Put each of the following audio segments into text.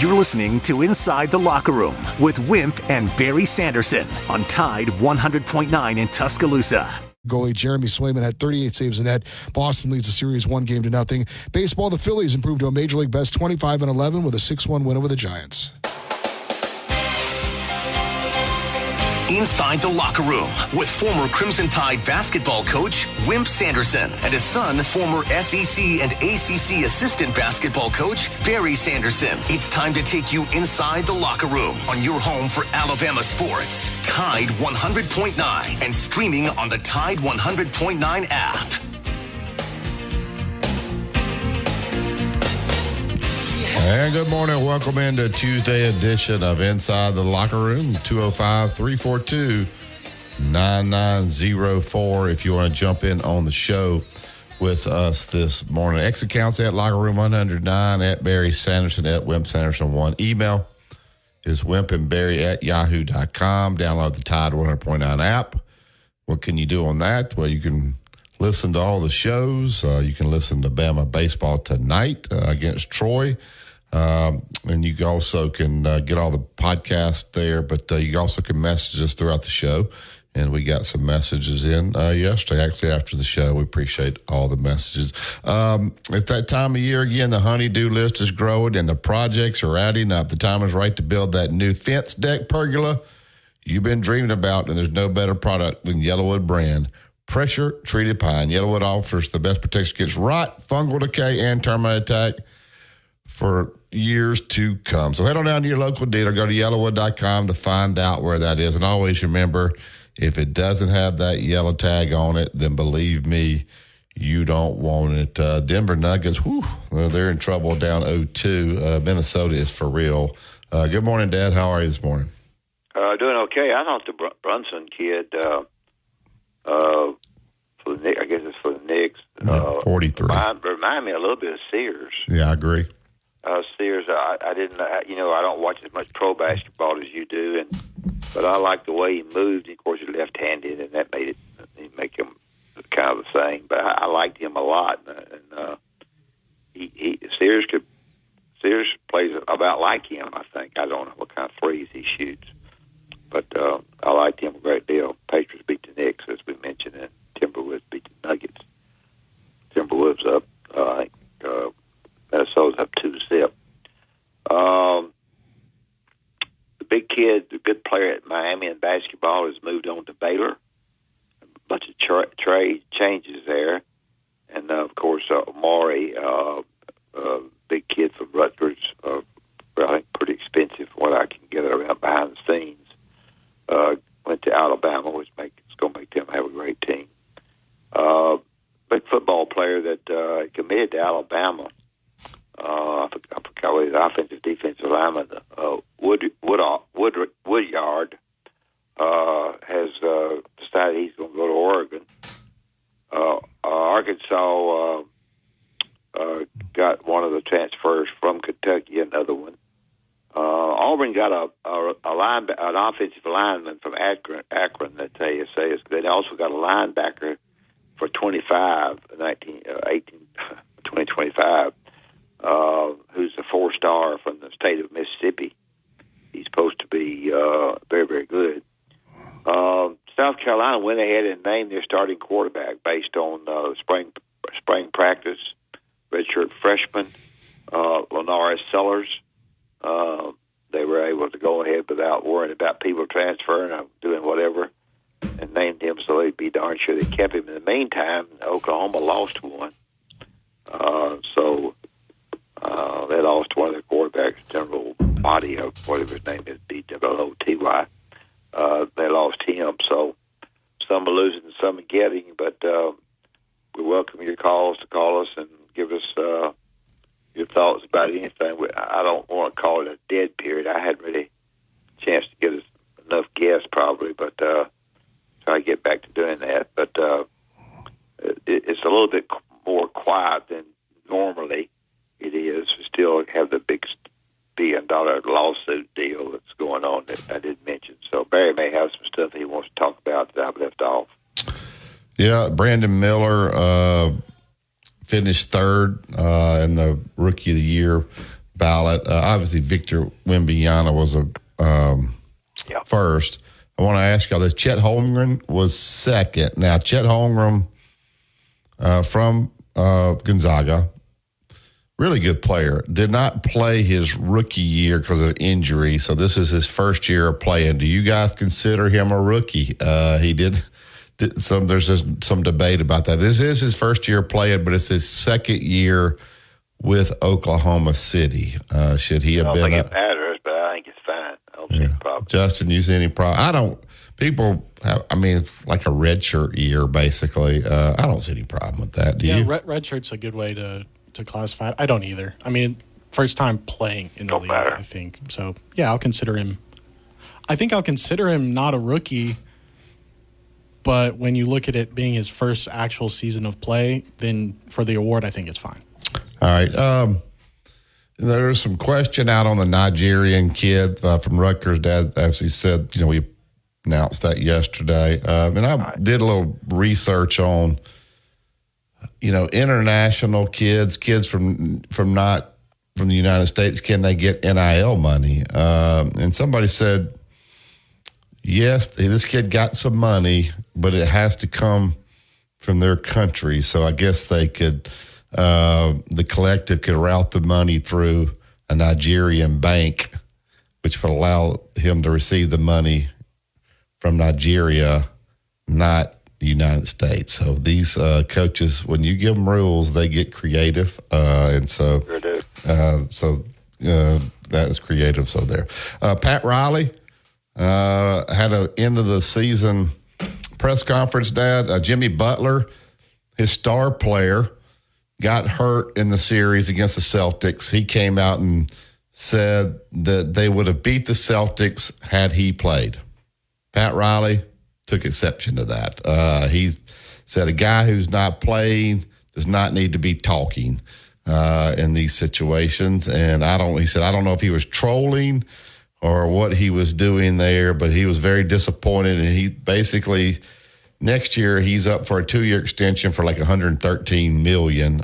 You're listening to Inside the Locker Room with Wimp and Barry Sanderson on Tide 100.9 in Tuscaloosa. Goalie Jeremy Swayman had 38 saves in net. Boston leads the series 1-0. Baseball, the Phillies improved to a Major League best 25-11 with a 6-1 win over the Giants. Inside the Locker Room with former Crimson Tide basketball coach Wimp Sanderson and his son, former SEC and ACC assistant basketball coach Barry Sanderson. It's time to take you inside the locker room on your home for Alabama sports. Tide 100.9 and streaming on the Tide 100.9 app. And good morning. Welcome into Tuesday edition of Inside the Locker Room, 205-342-9904. If you want to jump in on the show with us this morning. X accounts at Locker Room 109, at Barry Sanderson, at Wimp Sanderson 1. Email is wimpandbarry@yahoo.com. Download the Tide 100.9 app. What can you do on that? Well, you can listen to all the shows. You can listen to Bama baseball tonight against Troy. And you also can get all the podcasts there, but you also can message us throughout the show. And we got some messages in yesterday, actually after the show. We appreciate all the messages. At that time of year, again, the honey-do list is growing and the projects are adding up. The time is right to build that new fence deck pergola you've been dreaming about, and there's no better product than Yellowwood brand. Pressure-treated pine. Yellowwood offers the best protection against rot, fungal decay, and termite attack for years to come. So head on down to your local dealer. Go to yellowwood.com to find out where that is. And always remember, if it doesn't have that yellow tag on it, then believe me, you don't want it. Denver Nuggets, they're in trouble down 0-2. Minnesota is for real. Good morning, Dad. How are you this morning? Doing okay. I thought the Brunson kid, for the, I guess it's for the Knicks. 43. Remind me a little bit of Sears. Yeah, I agree. Sears, I didn't, I don't watch as much pro basketball as you do, but I like the way he moved. Of course, he's left-handed, and that made it make him kind of the same. But I liked him a lot, and Sears plays about like him. I think I don't know what kind of threes he shoots, but I liked him a great deal. Patriots beat the Knicks, as we mentioned, and Timberwolves beat the Nuggets. Timberwolves up, I think. Minnesota's up 2-0. The big kid, the good player at Miami in basketball, has moved on to Baylor. A bunch of trade changes there. And, of course, Maury, big kid from Rutgers, I think pretty expensive from what I can get around behind the scenes, went to Alabama, which is going to make them have a great team. Big football player that committed to Alabama. I forgot what his offensive defensive lineman, Woodyard, has decided he's going to go to Oregon. Arkansas got one of the transfers from Kentucky, another one. Auburn got an offensive lineman from Akron, that they also got a linebacker for 2025. Who's a 4-star from the state of Mississippi. He's supposed to be very, very good. South Carolina went ahead and named their starting quarterback based on spring practice. Redshirt freshman, Lanaris Sellers. They were able to go ahead without worrying about people transferring or doing whatever, and named him so they'd be darn sure they kept him. In the meantime, Oklahoma lost one. They lost one of their quarterbacks, General Body, or whatever his name is, B-O-O-T-Y. They lost him, so some are losing and some are getting, but we welcome your calls to call us and give us your thoughts about anything. I don't want to call it a dead period. I hadn't really a chance to get enough guests probably, but try to get back to doing that. But it's a little bit more quiet than normally it is. We still have the big $1 billion lawsuit deal that's going on that I didn't mention. So Barry may have some stuff he wants to talk about that I've left off. Yeah, Brandon Miller finished third in the Rookie of the Year ballot. Obviously, Victor Wembanyama was a first. I want to ask y'all this. Chet Holmgren was second. Now, Chet Holmgren from Gonzaga, really good player, did not play his rookie year because of injury. So this is his first year of playing. Do you guys consider him a rookie? There's just some debate about that. This is his first year playing, but it's his second year with Oklahoma City. Should he have been? I don't think it matters, but I think it's fine. I don't see any problem. Justin, you see any problem? I don't. People have, like a red shirt year, basically. I don't see any problem with that. Do you? Red shirt's a good way to classify it. I don't either. First time playing in the league, I think. So, yeah, I'll consider him. I think I'll consider him not a rookie, but when you look at it being his first actual season of play, then for the award, I think it's fine. All right. There's some question out on the Nigerian kid from Rutgers. Dad actually said, we announced that yesterday. And I did a little research on, international kids from not from the United States, can they get NIL money? And somebody said, yes, this kid got some money, but it has to come from their country. So I guess they could, the collective could route the money through a Nigerian bank, which would allow him to receive the money from Nigeria, not the United States. So these coaches, when you give them rules, they get creative. And so, that is creative. So there. Pat Riley had an end of the season press conference, Dad. Jimmy Butler, his star player, got hurt in the series against the Celtics. He came out and said that they would have beat the Celtics had he played. Pat Riley took exception to that. He said a guy who's not playing does not need to be talking in these situations. And he said, I don't know if he was trolling or what he was doing there, but he was very disappointed. And he basically, next year, he's up for a 2-year extension for like $113 million.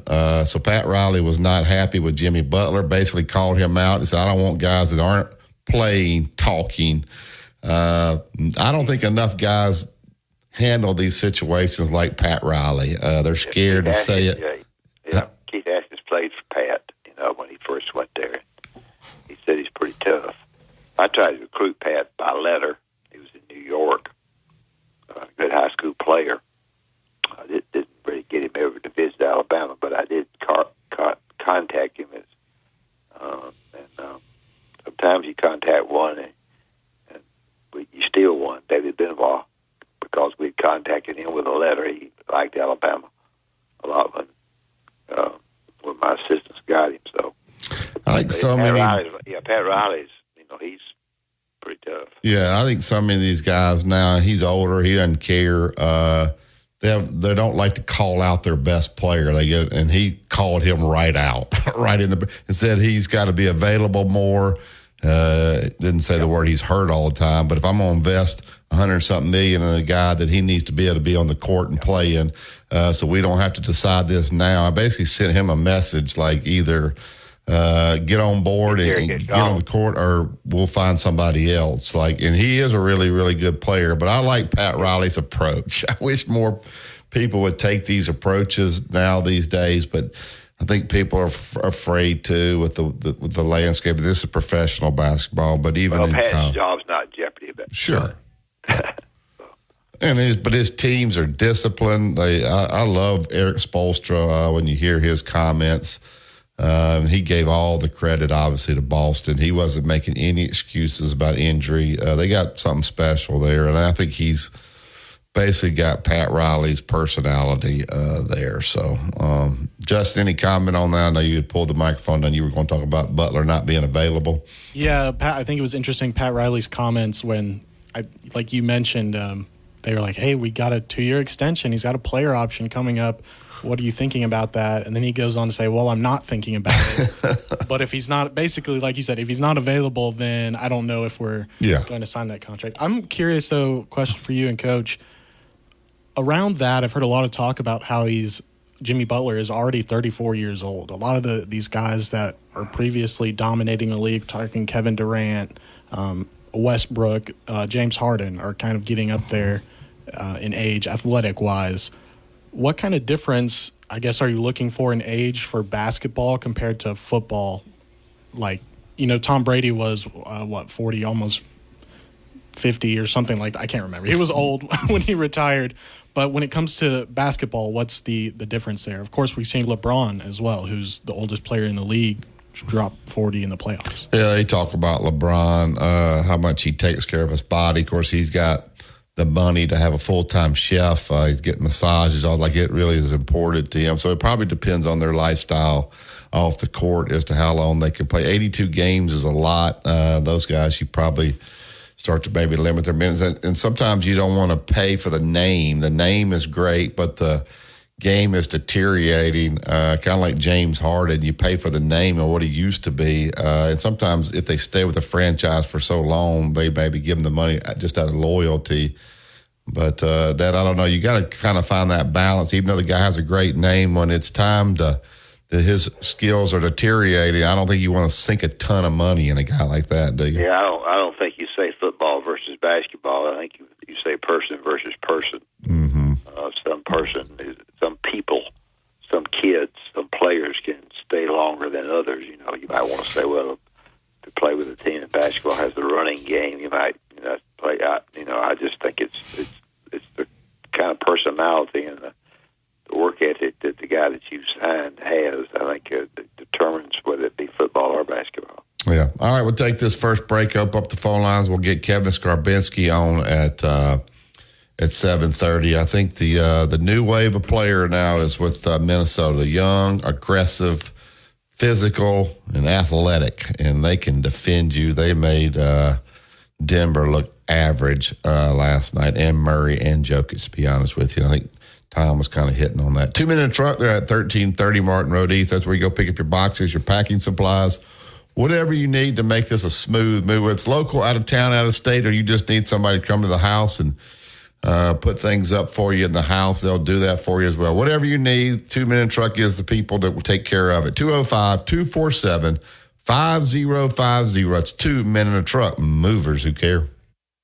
So Pat Riley was not happy with Jimmy Butler, basically called him out and said, I don't want guys that aren't playing talking. I don't think enough guys handle these situations like Pat Riley. They're scared to say it. Keith Atkins played for Pat, when he first went there. He said he's pretty tough. I tried to recruit Pat by letter. He was in New York, a good high school player. I didn't really get him ever to visit Alabama, but I did contact him. Sometimes you contact one and you steal one, David Benoit, because we contacted him with a letter. He liked Alabama a lot when my assistants got him. So I think Pat Riley's, he's pretty tough. Yeah, I think so many of these guys now, he's older, he doesn't care. They don't like to call out their best player. And he called him right out, and said he's got to be available more. Didn't say the word he's hurt all the time, but if I'm going to invest $100-something million in a guy that he needs to be able to be on the court and play in, so we don't have to decide this now. I basically sent him a message like either get on board and get on the court, or we'll find somebody else. And he is a really, really good player, but I like Pat Riley's approach. I wish more people would take these approaches now these days, but I think people are afraid to with the landscape. This is professional basketball, but even in Pat's job's not in jeopardy. Sure. But his teams are disciplined. I love Eric Spoelstra when you hear his comments. He gave all the credit, obviously, to Boston. He wasn't making any excuses about injury. They got something special there, and I think he's basically got Pat Riley's personality there. So, Justin, any comment on that? I know you had pulled the microphone down. You were going to talk about Butler not being available. Yeah, Pat, I think it was interesting, Pat Riley's comments when, like you mentioned, they were like, hey, we got a 2-year extension. He's got a player option coming up. What are you thinking about that? And then he goes on to say, well, I'm not thinking about it. But if he's not, basically, like you said, if he's not available, then I don't know if we're going to sign that contract. I'm curious, though, question for you and Coach. Around that, I've heard a lot of talk about how he's Jimmy Butler is already 34 years old. A lot of these guys that are previously dominating the league, talking Kevin Durant, Westbrook, James Harden, are kind of getting up there in age, athletic-wise. What kind of difference, I guess, are you looking for in age for basketball compared to football? Like, Tom Brady was, 40, almost 50 or something like that. I can't remember. He was old when he retired. But when it comes to basketball, what's the difference there? Of course, we've seen LeBron as well, who's the oldest player in the league, drop 40 in the playoffs. Yeah, they talk about LeBron, how much he takes care of his body. Of course, he's got the money to have a full-time chef. He's getting massages. All like it really is important to him. So it probably depends on their lifestyle off the court as to how long they can play. 82 games is a lot. Those guys, you probably start to maybe limit their minutes. And sometimes you don't want to pay for the name. The name is great, but the game is deteriorating, kind of like James Harden. You pay for the name and what he used to be. And sometimes if they stay with the franchise for so long, they maybe give them the money just out of loyalty. But that, I don't know. You got to kind of find that balance. Even though the guy has a great name, when it's time that his skills are deteriorating, I don't think you want to sink a ton of money in a guy like that, do you? Yeah, I don't think you say football versus basketball. I think you say person versus person. Mm-hmm. Some people, some kids, some players can stay longer than others. You might want to say, well, to play with a team in basketball has the running game. You might play out. I just think it's the kind of personality and the work ethic that the guy that you signed has. I think that determines whether it be football or basketball. Yeah. All right, we'll take this first break, up the phone lines. We'll get Kevin Skarbinski on at 7:30. I think the new wave of player now is with Minnesota. Young, aggressive, physical, and athletic, and they can defend you. They made Denver look average last night, and Murray and Jokic, to be honest with you. I think Tom was kind of hitting on that. 2-minute truck there at 1330 Martin Road East. That's where you go pick up your boxers, your packing supplies, whatever you need to make this a smooth move. Whether it's local, out of town, out of state, or you just need somebody to come to the house and put things up for you in the house, they'll do that for you as well. Whatever you need, 2-minute truck is the people that will take care of it. 205-247-5050. That's 2-minute truck. Movers who care.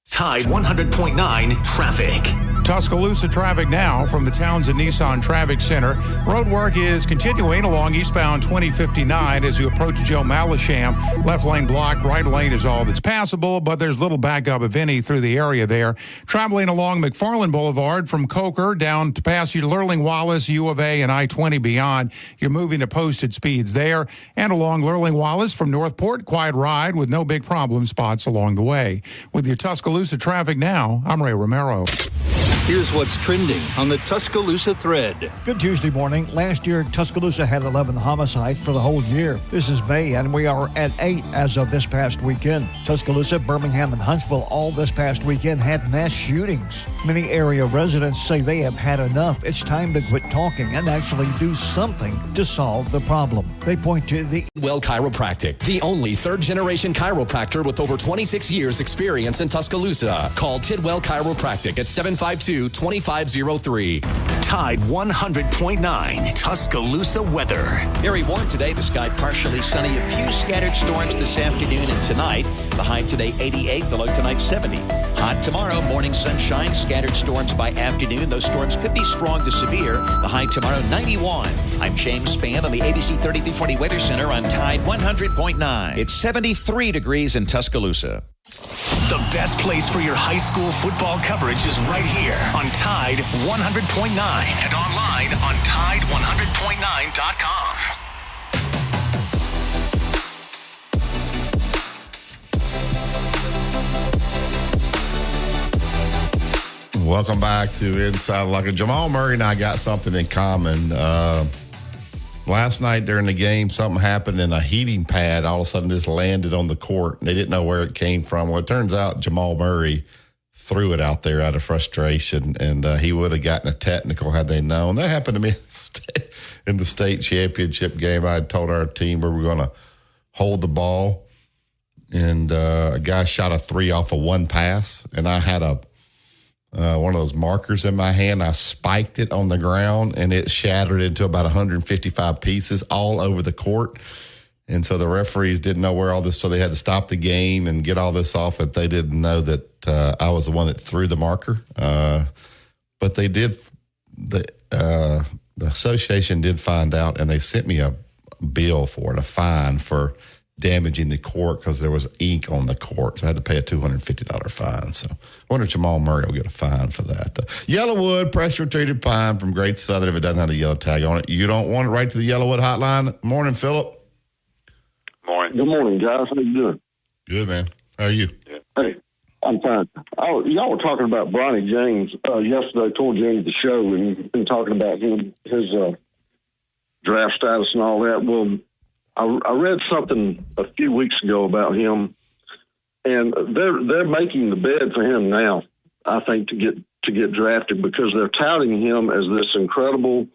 Tide 100.9 traffic. Tuscaloosa traffic now from the Townsend Nissan Traffic Center. Road work is continuing along eastbound 2059 as you approach Joe Malisham. Left lane blocked, right lane is all that's passable, but there's little backup, if any, through the area there. Traveling along McFarland Boulevard from Coker down to past Lurling Wallace, U of A, and I-20 beyond. You're moving to posted speeds there. And along Lurling Wallace from Northport, quiet ride with no big problem spots along the way. With your Tuscaloosa traffic now, I'm Ray Romero. Here's what's trending on the Tuscaloosa thread. Good Tuesday morning. Last year, Tuscaloosa had 11 homicides for the whole year. This is May, and we are at 8 as of this past weekend. Tuscaloosa, Birmingham, and Huntsville all this past weekend had mass shootings. Many area residents say they have had enough. It's time to quit talking and actually do something to solve the problem. They point to the Tidwell Chiropractic, the only third-generation chiropractor with over 26 years experience in Tuscaloosa. Call Tidwell Chiropractic at 752-2503. Tide 100.9 Tuscaloosa weather. Very warm today. The sky partially sunny. A few scattered storms this afternoon and tonight. The high today 88, the low tonight 70. Hot tomorrow, morning sunshine, scattered storms by afternoon. Those storms could be strong to severe. The high tomorrow 91. I'm James Spann on the ABC 3340 Weather Center on Tide 100.9. It's 73 degrees in Tuscaloosa. The best place for your high school football coverage is right here on Tide 100.9 and online on Tide100.9.com. Welcome back to Inside Luck. Jamal Murray and I got something in common. Last night during the game, something happened and a heating pad all of a sudden just landed on the court. And they didn't know where it came from. Well, it turns out Jamal Murray threw it out there out of frustration, and he would have gotten a technical had they known. That happened to me in the state championship game. I had told our team we were going to hold the ball, and a guy shot a three off of one pass, and I had a one of those markers in my hand. I spiked it on the ground, and it shattered into about 155 pieces all over the court. And so the referees didn't know where all this, so they had to stop the game and get all this off. But they didn't know that I was the one that threw the marker. But they did. The association did find out, and they sent me a bill for it, a fine for damaging the court because there was ink on the court. So I had to pay a $250 fine. So I wonder if Jamal Murray will get a fine for that. Yellowwood, pressure-treated pine from Great Southern, if it doesn't have the yellow tag on it. You don't want it right to the Yellowwood hotline. Morning, Philip. Morning. Good morning, guys. How you doing? Good, man. How are you? Yeah. Hey, I'm fine. Y'all were talking about Bronny James yesterday towards the end of the show, and you've been talking about him, his draft status and all that. Well, I read something a few weeks ago about him, and they're making the bed for him now, I think, to get drafted, because they're touting him as this incredible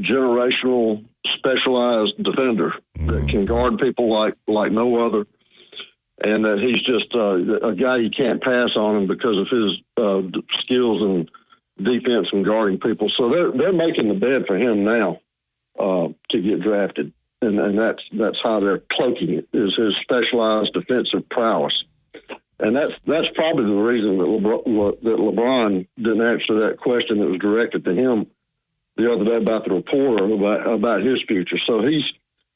generational specialized defender that can guard people like no other, and that he's just a guy you can't pass on him because of his skills and defense and guarding people. So they're making the bed for him now to get drafted, and that's how they're cloaking it, is his specialized defensive prowess. And that's probably the reason that LeBron didn't answer that question that was directed to him the other day about the reporter about his future. So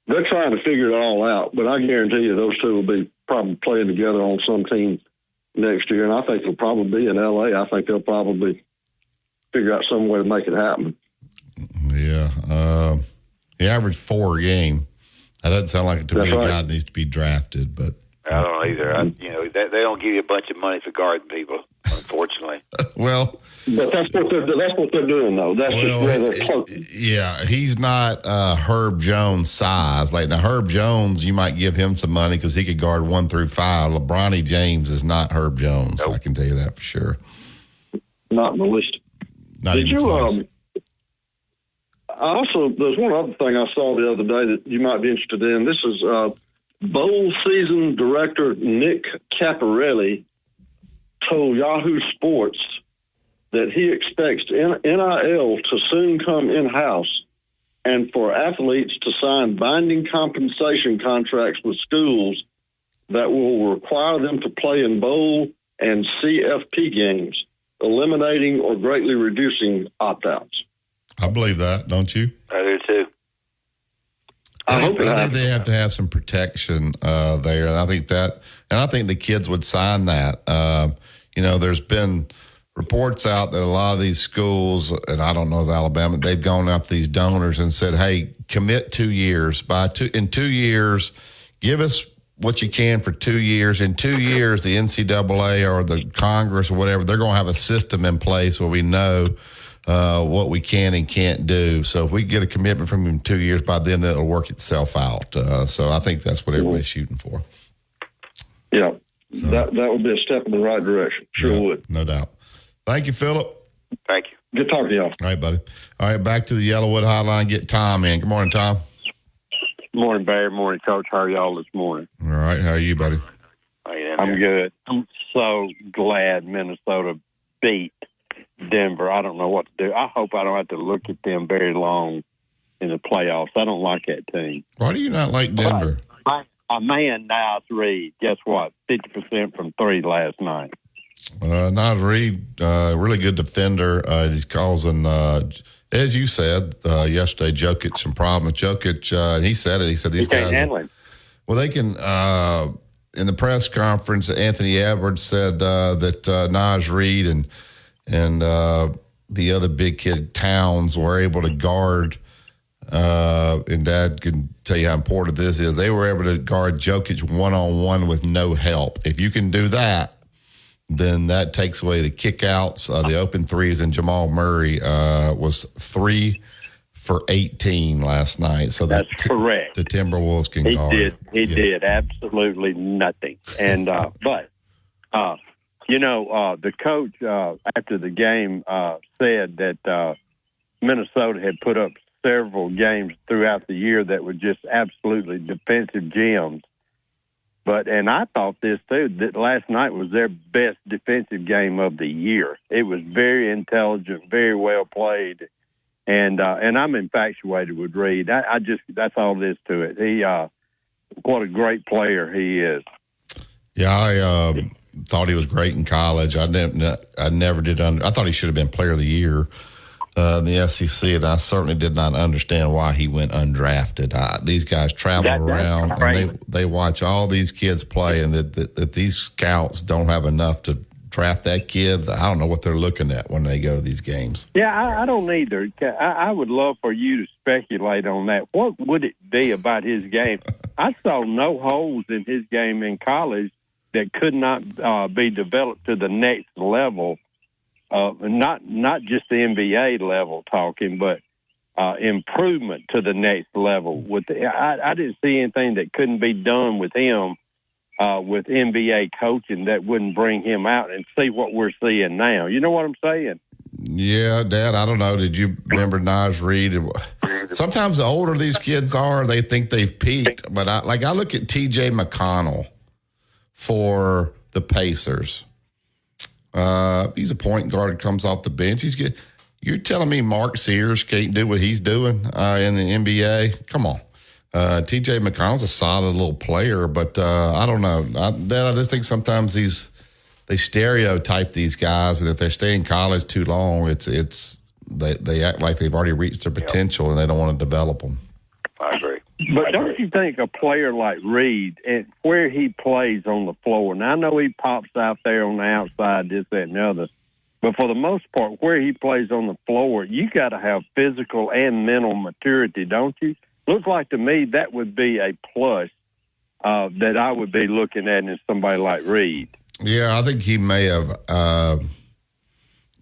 they're trying to figure it all out, but I guarantee you those two will be probably playing together on some team next year. And I think they'll probably be in LA. I think they'll probably figure out some way to make it happen. Yeah. He averaged 4 a game. That doesn't sound like it to me. A guy needs to be drafted, but I don't know either. They don't give you a bunch of money for guarding people, unfortunately. Well, but that's what they're doing, though. That's just where they're cloaking. Yeah, he's not Herb Jones size. Like now, Herb Jones, you might give him some money because he could guard 1 through 5. LeBronny James is not Herb Jones. Nope. I can tell you that for sure. Not in the least. Not even close. There's one other thing I saw the other day that you might be interested in. This is bowl season director Nick Caparelli told Yahoo Sports that he expects NIL to soon come in-house and for athletes to sign binding compensation contracts with schools that will require them to play in bowl and CFP games, eliminating or greatly reducing opt-outs. I believe that, don't you? I do too. I think they have to have some protection there, and I think the kids would sign that. There's been reports out that a lot of these schools, and I don't know if Alabama, they've gone out to these donors and said, "Hey, commit 2 years. In 2 years, give us what you can for 2 years. In 2 years, the NCAA or the Congress or whatever, they're going to have a system in place where we know." What we can and can't do. So if we get a commitment from him in 2 years, by then it'll work itself out. So I think that's what everybody's shooting for. Yeah, so, that would be a step in the right direction. Sure would. No doubt. Thank you, Philip. Thank you. Good talking to y'all. All right, buddy. All right, back to the Yellowwood hotline. Get Tom in. Good morning, Tom. Morning, Barry. Morning, Coach. How are y'all this morning? All right. How are you, buddy? I'm good. I'm so glad Minnesota beat Denver. I don't know what to do. I hope I don't have to look at them very long in the playoffs. I don't like that team. Why do you not like Denver? My man, Niles Reed, guess what? 50% from 3 last night. Niles Reed, really good defender. He's causing, as you said yesterday, Jokic some problems. Jokic, he said it. He said these guys can't handle him. Well, they can. In the press conference, Anthony Edwards said that Niles Reed and the other big kid, Towns, were able to guard, and Dad can tell you how important this is. They were able to guard Jokic one-on-one with no help. If you can do that, then that takes away the kickouts, the open threes, and Jamal Murray was 3 for 18 last night. So that's correct. The Timberwolves can guard. He did absolutely nothing. And the coach after the game said that Minnesota had put up several games throughout the year that were just absolutely defensive gems. And I thought this too, that last night was their best defensive game of the year. It was very intelligent, very well played. And I'm infatuated with Reed. That's all there is to it. What a great player he is. Yeah, I thought he was great in college. I never did. I thought he should have been Player of the Year in the SEC, and I certainly did not understand why he went undrafted. These guys travel around and they watch all these kids play, and that these scouts don't have enough to draft that kid. I don't know what they're looking at when they go to these games. Yeah, I don't either. I would love for you to speculate on that. What would it be about his game? I saw no holes in his game in college that could not be developed to the next level. Not just the NBA level talking, but improvement to the next level. I didn't see anything that couldn't be done with him with NBA coaching that wouldn't bring him out and see what we're seeing now. You know what I'm saying? Yeah, Dad, I don't know. Did you remember Naz Reid? Sometimes the older these kids are, they think they've peaked. But I look at T.J. McConnell for the Pacers. He's a point guard, comes off the bench. He's good. You're telling me Mark Sears can't do what he's doing in the NBA? Come on. T.J. McConnell's a solid little player, but I don't know. I just think sometimes they stereotype these guys, and if they stay in college too long, they act like they've already reached their potential and they don't want to develop them. I agree. But don't you think a player like Reed, and where he plays on the floor, and I know he pops out there on the outside, this, that, and the other, but for the most part, where he plays on the floor, you got to have physical and mental maturity, don't you? Looks like to me that would be a plus that I would be looking at in somebody like Reed. Yeah, I think he may have.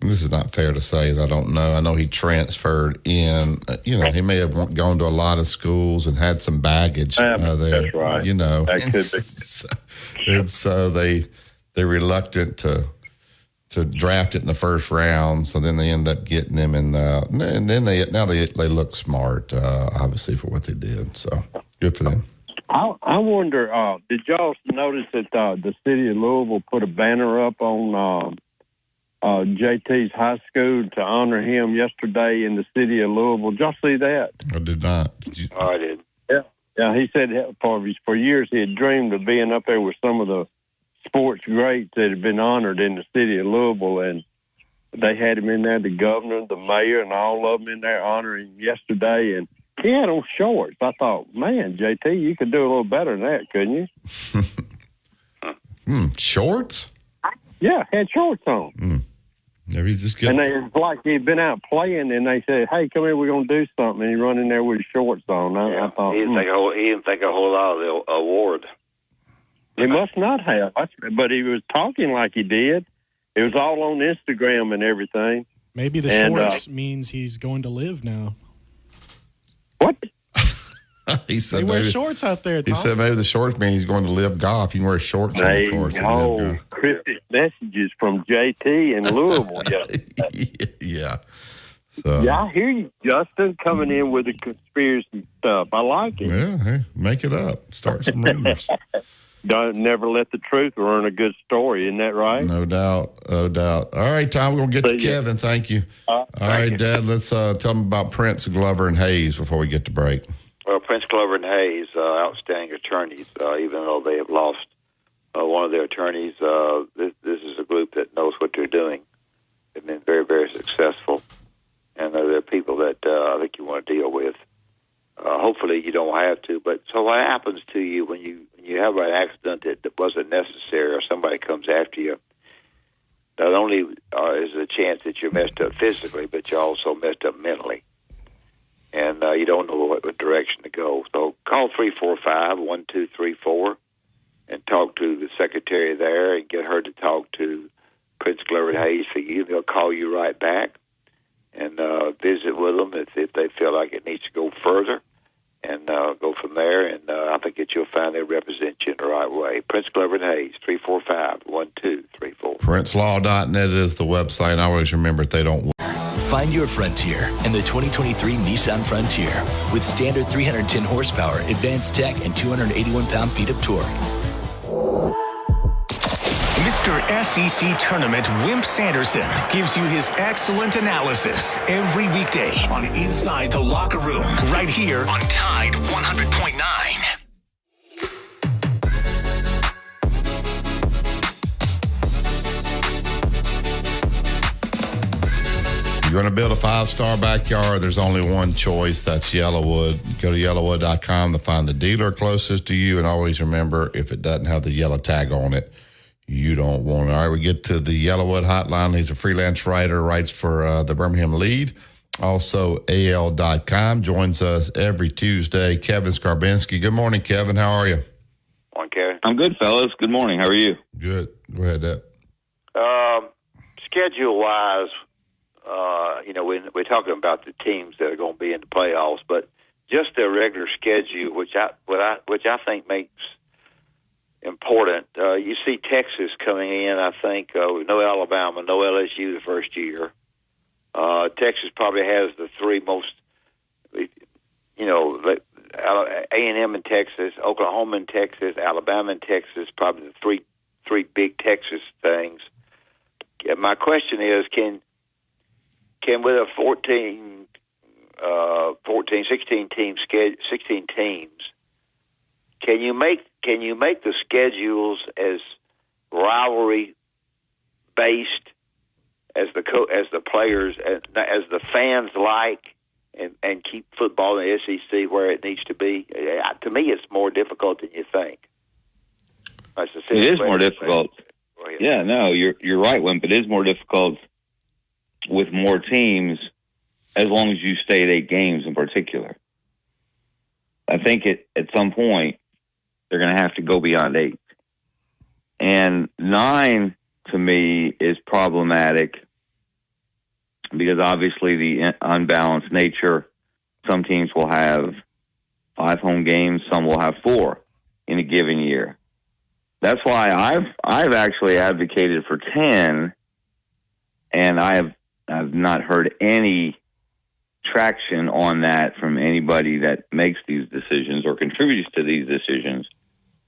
This is not fair to say, as I don't know. I know he transferred in. He may have gone to a lot of schools and had some baggage there. That's right. That could be. And so they're reluctant to draft it in the first round. So then they end up getting him, and then they look smart, obviously, for what they did. So good for them. I wonder, did y'all notice that the city of Louisville put a banner up on JT's high school to honor him yesterday in the city of Louisville? Did y'all see that? I did not. Oh, I did. Yeah. He said for years he had dreamed of being up there with some of the sports greats that had been honored in the city of Louisville, and they had him in there, the governor, the mayor, and all of them in there honoring him yesterday, and he had on shorts. I thought, man, JT, you could do a little better than that, couldn't you? Shorts? Yeah, had shorts on. Maybe he's just good. And it's like he'd been out playing, and they said, hey, come here, we're going to do something, and he run in there with his shorts on. I thought, he didn't think a whole lot of the award. He must not have, but he was talking like he did. It was all on Instagram and everything. Maybe the shorts means he's going to live now. What? He said they wear shorts out there, Tom. He said maybe the shorts mean he's going to live golf. You can wear shorts on the course. Oh, cryptic messages from JT in Louisville yesterday. Yeah. So. Yeah, I hear you, Justin, coming in with the conspiracy stuff. I like it. Yeah, hey, make it up. Start some rumors. Don't never let the truth ruin a good story. Isn't that right? No doubt. No doubt. All right, Tom, we're going to get to Kevin. Thank you. All right, Dad, let's tell them about Prince, Glover, and Hayes before we get to break. Well, Prince, Glover, and Hayes, outstanding attorneys, even though they have lost one of their attorneys. This is a group that knows what they're doing. They've been very, very successful, and they're people that I think you want to deal with. Hopefully you don't have to, but so what happens to you when you have an accident that wasn't necessary or somebody comes after you, not only is a chance that you're messed up physically, but you're also messed up mentally. And you don't know what direction to go. So call 345-1234 and talk to the secretary there and get her to talk to Prince Glover Hayes for you. They'll call you right back and visit with them if they feel like it needs to go further, and go from there. And I think that you'll find they represent you in the right way. Prince Glover Hayes, 345-1234. PrinceLaw.net is the website. I always remember if they don't. Find your frontier in the 2023 Nissan Frontier with standard 310 horsepower, advanced tech, and 281 pound-feet of torque. After SEC tournament, Wimp Sanderson gives you his excellent analysis every weekday on Inside the Locker Room, right here on Tide 100.9. You're going to build a 5-star backyard, there's only one choice. That's Yellowwood. Go to yellowwood.com to find the dealer closest to you. And always remember, if it doesn't have the yellow tag on it, you don't want it. All right, we get to the Yellowwood hotline. He's a freelance writer, writes for the Birmingham Lead. Also, AL.com. Joins us every Tuesday. Kevin Skarbinski. Good morning, Kevin. How are you? Morning, Kevin. I'm good, fellas. Good morning. How are you? Good. Go ahead, Deb. Schedule-wise, we're talking about the teams that are going to be in the playoffs, but just their regular schedule, which I think makes important. You see Texas coming in. I think no Alabama, no LSU the first year. Texas probably has the three most, A&M in Texas, Oklahoma in Texas, Alabama in Texas, probably the three big Texas things. My question is, can with a 16 team schedule, 16 teams, can you make the schedules as rivalry based as the players as the fans like, and keep football in the SEC where it needs to be? To me, it's more difficult than you think. It is more difficult. Yeah, no, you're right, Wimp. It is more difficult with more teams, as long as you stay at 8 games in particular. I think at some point they're going to have to go beyond 8. And 9, to me, is problematic because obviously the unbalanced nature. Some teams will have 5 home games, some will have 4 in a given year. That's why I've actually advocated for 10, and I've not heard any traction on that from anybody that makes these decisions or contributes to these decisions.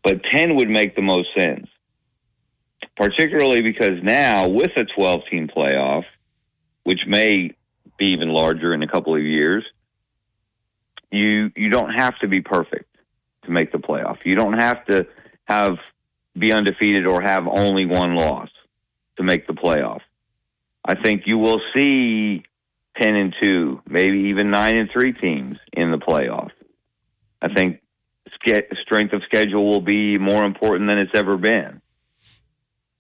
But 10 would make the most sense, particularly because now with a 12-team playoff, which may be even larger in a couple of years, you don't have to be perfect to make the playoff. You don't have to be undefeated or have only 1 loss to make the playoff. I think you will see 10-2, maybe even 9-3 teams in the playoff. I think strength of schedule will be more important than it's ever been.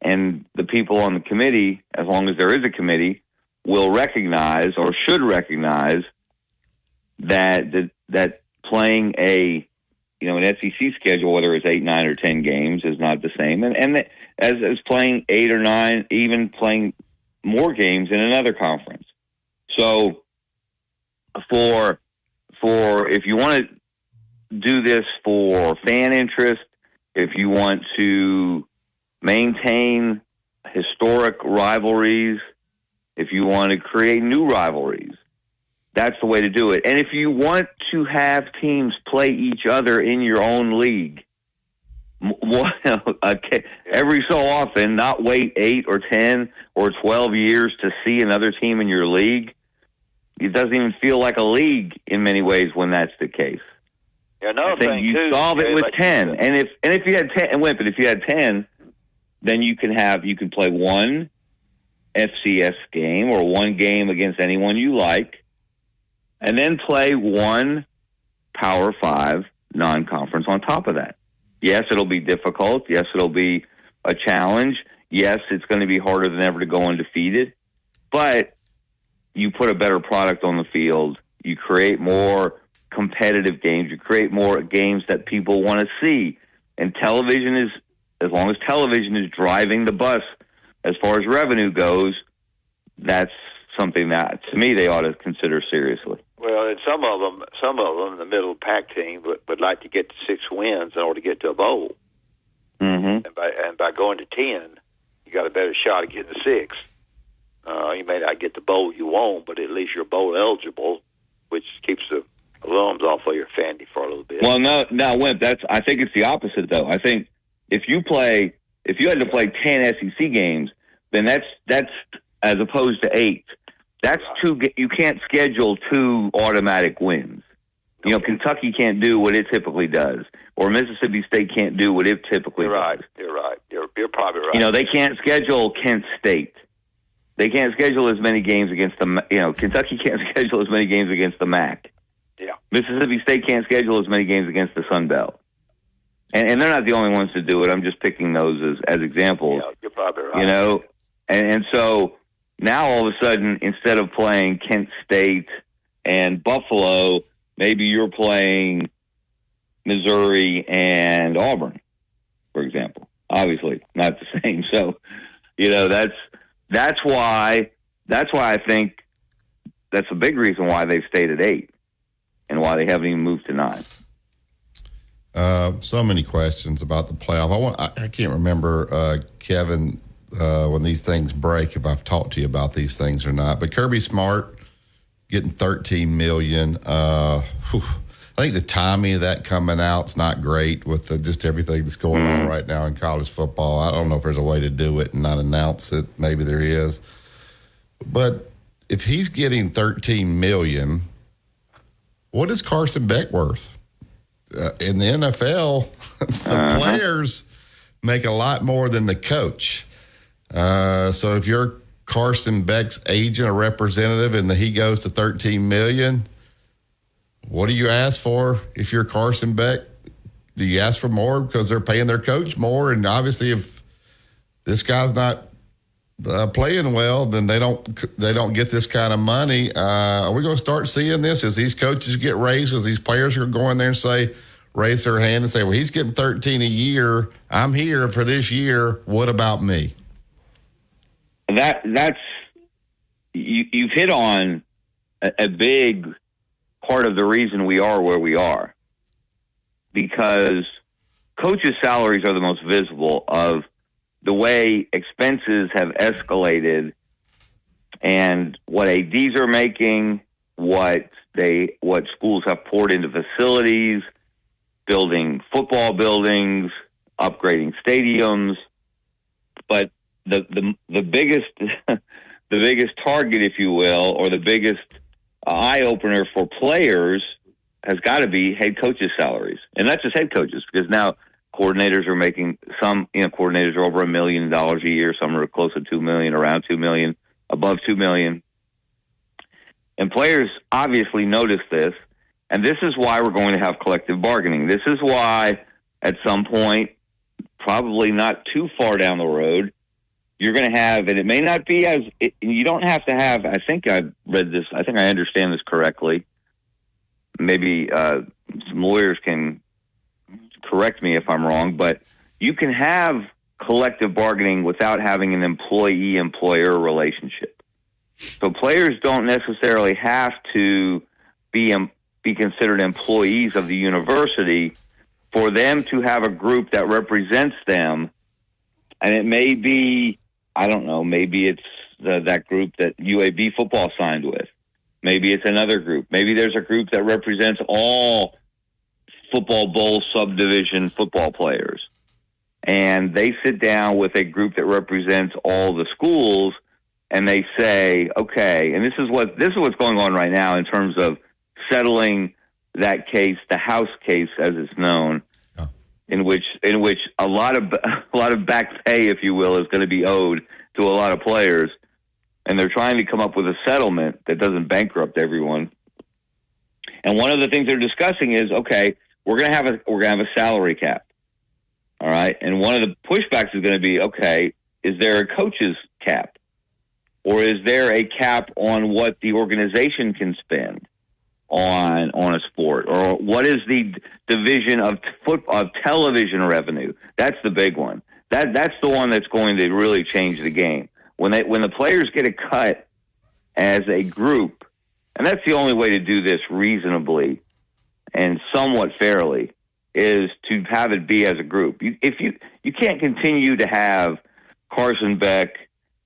And the people on the committee, as long as there is a committee, will recognize or should recognize that playing an SEC schedule, whether it's 8, 9, or 10 games, is not the same. And as playing 8 or 9, even playing more games in another conference. So for if you want to do this for fan interest, if you want to maintain historic rivalries, if you want to create new rivalries, that's the way to do it. And if you want to have teams play each other in your own league, every so often, not wait 8 or 10 or 12 years to see another team in your league. It doesn't even feel like a league in many ways when that's the case. Yeah, another thing you too, solve it with like 10, and if you had 10, and Wimp, if you had 10, then you can play 1 FCS game or 1 game against anyone you like, and then play 1 Power 5 non-conference on top of that. Yes, it'll be difficult. Yes, it'll be a challenge. Yes, it's going to be harder than ever to go undefeated. But you put a better product on the field. You create more competitive games. You create more games that people want to see. And television is, as long as television is driving the bus as far as revenue goes, that's something that, to me, they ought to consider seriously. Well, and some of them, the middle pack team, would like to get to 6 wins in order to get to a bowl. Mm-hmm. And by going to 10, you got a better shot at getting to 6. You may not get the bowl you want, but at least you're bowl eligible, which keeps the alums off of your fanny for a little bit. Well, no, Wimp, I think it's the opposite, though. I think if you play if you had to play 10 SEC games, then that's as opposed to 8. That's two. You can't schedule 2 automatic wins. You know, Kentucky can't do what it typically does, or Mississippi State can't do what it typically does. You're right. You're probably right. You know, they can't schedule Kent State. They can't schedule as many games against the. You know, Kentucky can't schedule as many games against the MAC. Yeah. Mississippi State can't schedule as many games against the Sun Belt. And they're not the only ones to do it. I'm just picking those as examples. Yeah, you're probably right. You know, and so now all of a sudden, instead of playing Kent State and Buffalo, maybe you're playing Missouri and Auburn, for example. Obviously, not the same. So, you know, that's why I think that's a big reason why they've stayed at 8 and why they haven't even moved to 9. So many questions about the playoff. I can't remember, Kevin, when these things break, if I've talked to you about these things or not. But Kirby Smart getting $13 million. I think the timing of that coming out is not great with just everything that's going on right now in college football. I don't know if there's a way to do it and not announce it. Maybe there is. But if he's getting $13 million, what is Carson Beck worth? In the NFL, the players make a lot more than the coach. So if you're Carson Beck's agent or representative and he goes to $13 million, what do you ask for if you're Carson Beck? Do you ask for more because they're paying their coach more? And obviously, if this guy's not playing well, then they don't get this kind of money. Are we going to start seeing this as these coaches get raises? These players are going there and raise their hand and say, well, he's getting $13 a year. I'm here for this year. What about me? That's you've hit on a big part of the reason we are where we are, because coaches' salaries are the most visible of the way expenses have escalated and what ADs are making, what schools have poured into facilities, building football buildings, upgrading stadiums. But the biggest the biggest target, if you will, or the biggest eye opener for players has got to be head coaches' salaries, and not just head coaches, because now coordinators are making coordinators are over $1 million a year. Some are close to $2 million, around $2 million, above $2 million. And players obviously notice this, and this is why we're going to have collective bargaining. This is why, at some point, probably not too far down the road, you're going to have, and it may not be you don't have to have, I think I've read this, I think I understand this correctly. Maybe some lawyers can correct me if I'm wrong, but you can have collective bargaining without having an employee-employer relationship. So players don't necessarily have to be considered employees of the university for them to have a group that represents them. And it may be, I don't know, maybe it's that group that UAB football signed with. Maybe it's another group. Maybe there's a group that represents all football bowl subdivision football players. And they sit down with a group that represents all the schools, and they say, okay, and this is what's going on right now in terms of settling that case, the House case as it's known, in which a lot of back pay, if you will, is going to be owed to a lot of players, and they're trying to come up with a settlement that doesn't bankrupt everyone. And one of the things they're discussing is, okay, we're going to have a salary cap, all right. And one of the pushbacks is going to be, okay, is there a coach's cap, or is there a cap on what the organization can spend on a sport, or what is the division of television revenue? That's the big one. That's the one that's going to really change the game. When the players get a cut as a group, and that's the only way to do this reasonably and somewhat fairly, is to have it be as a group. You can't continue to have Carson Beck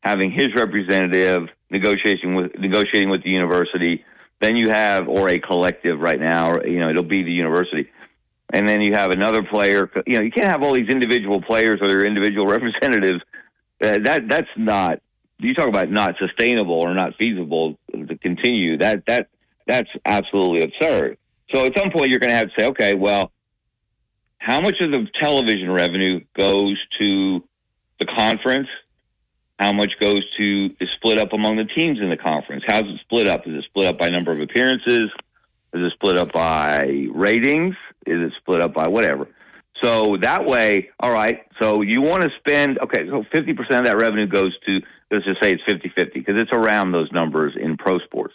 having his representative negotiating with the university. Then you have, or a collective right now, or, it'll be the university. and then you have another player. You can't have all these individual players or their individual representatives. That's not. You talk about not sustainable or not feasible to continue. That's absolutely absurd. So at some point, you're going to have to say, okay, well, how much of the television revenue goes to the conference? How much is split up among the teams in the conference? How's it split up? Is it split up by number of appearances? Is it split up by ratings? Is it split up by whatever? So that way, all right, so you want to spend, okay, so 50% of that revenue goes to, let's just say it's 50-50, because it's around those numbers in pro sports.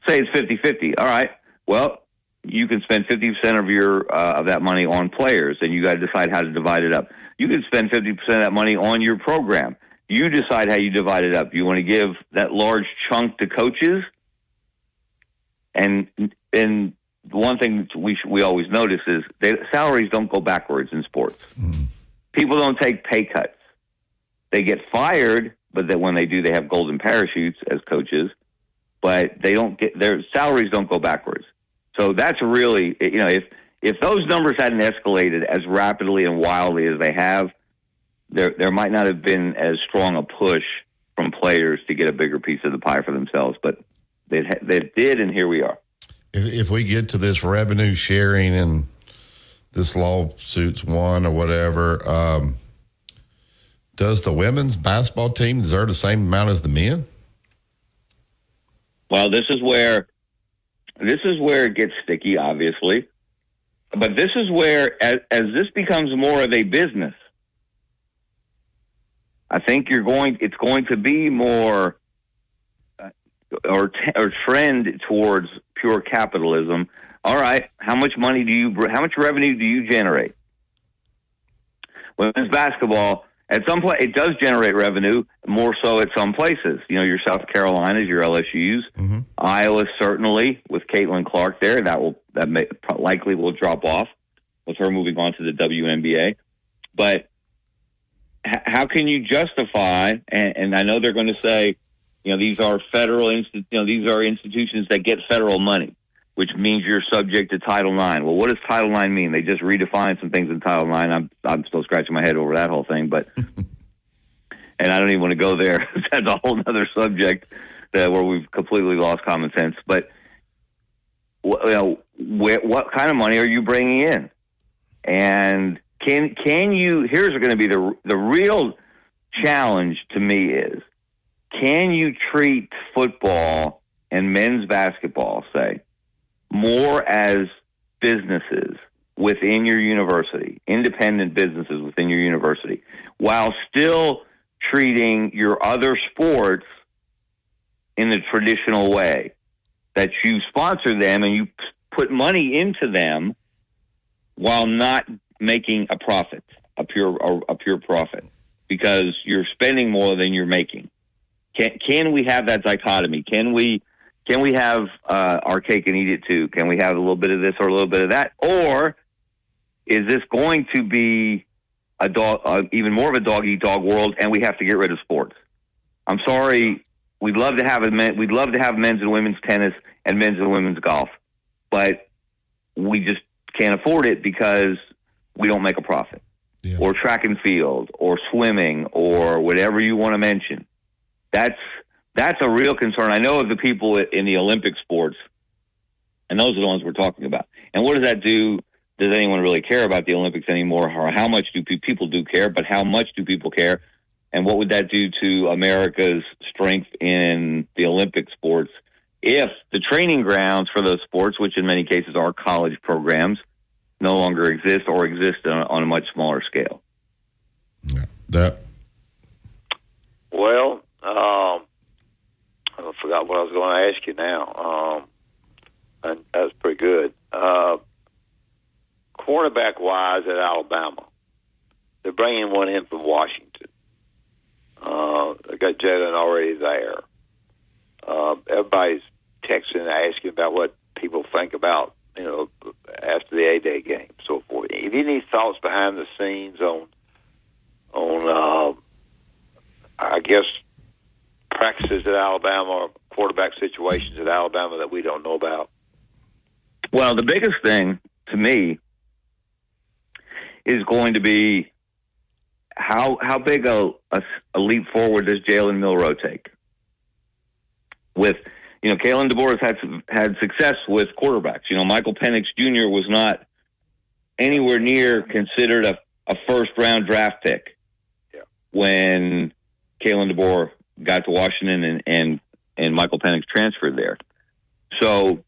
Say it's 50-50. All right, well, you can spend 50% of that money on players, and you got to decide how to divide it up. You can spend 50% of that money on your program. You decide how you divide it up. You want to give that large chunk to coaches, and one thing we always notice is salaries don't go backwards in sports. People don't take pay cuts. They get fired, but then when they do, they have golden parachutes as coaches. But their salaries don't go backwards. So that's really, if those numbers hadn't escalated as rapidly and wildly as they have, there might not have been as strong a push from players to get a bigger piece of the pie for themselves. But they did, and here we are. If we get to this revenue sharing and this lawsuit's won or whatever, does the women's basketball team deserve the same amount as the men? Well, this is where it gets sticky, obviously. But this is where, as this becomes more of a business, I think it's going to be more or trend towards pure capitalism. All right, how much revenue do you generate? Women's basketball, at some point, it does generate revenue, more so at some places. Your South Carolinas, your LSUs, Iowa certainly with Caitlin Clark there. That likely will drop off with her moving on to the WNBA. But how can you justify? And I know they're going to say, these are these are institutions that get federal money, which means you're subject to Title IX. Well, what does Title IX mean? They just redefined some things in Title IX. I'm still scratching my head over that whole thing, but and I don't even want to go there. That's a whole other subject where we've completely lost common sense. But what kind of money are you bringing in? And can you? Here's going to be the real challenge to me is, can you treat football and men's basketball, say, more as businesses within your university, independent businesses within your university, while still treating your other sports in the traditional way, that you sponsor them and you put money into them while not making a profit, a pure profit, because you're spending more than you're making. Can we have that dichotomy? Can we have our cake and eat it too? Can we have a little bit of this or a little bit of that? Or is this going to be even more of a dog-eat-dog world, and we have to get rid of sports? I'm sorry. We'd love to have men's and women's tennis and men's and women's golf, but we just can't afford it because we don't make a profit. Yeah. Or track and field, or swimming, or whatever you want to mention. That's a real concern. I know of the people in the Olympic sports, and those are the ones we're talking about. And what does that do? Does anyone really care about the Olympics anymore? Or how much do people care? But how much do people care? And what would that do to America's strength in the Olympic sports if the training grounds for those sports, which in many cases are college programs, no longer exist or exist on a much smaller scale? Well, I forgot what I was going to ask you now. And that was pretty good. Quarterback-wise at Alabama, they're bringing one in from Washington. They got Jalen already there. Everybody's texting and asking about what people think about, after the A-Day game, so forth. Have you any thoughts behind the scenes on I guess, practices at Alabama or quarterback situations at Alabama that we don't know about? Well, the biggest thing to me is going to be how big a leap forward does Jalen Milroe take? With, Kalen DeBoer has had success with quarterbacks. Michael Penix Jr. was not anywhere near considered a first-round draft pick when Kalen DeBoer got to Washington and Michael Penix transferred there. So,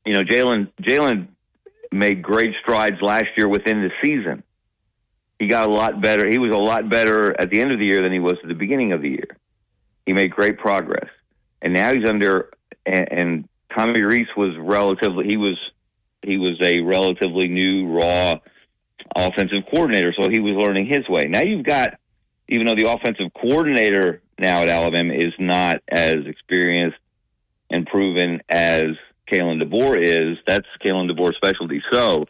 Jalen made great strides last year within the season. He got a lot better. He was a lot better at the end of the year than he was at the beginning of the year. He made great progress. And now he's and Tommy Rees was he was a relatively new, raw offensive coordinator, so he was learning his way. Now you've got, even though the offensive coordinator now at Alabama is not as experienced and proven as Kalen DeBoer is, that's Kalen DeBoer's specialty. So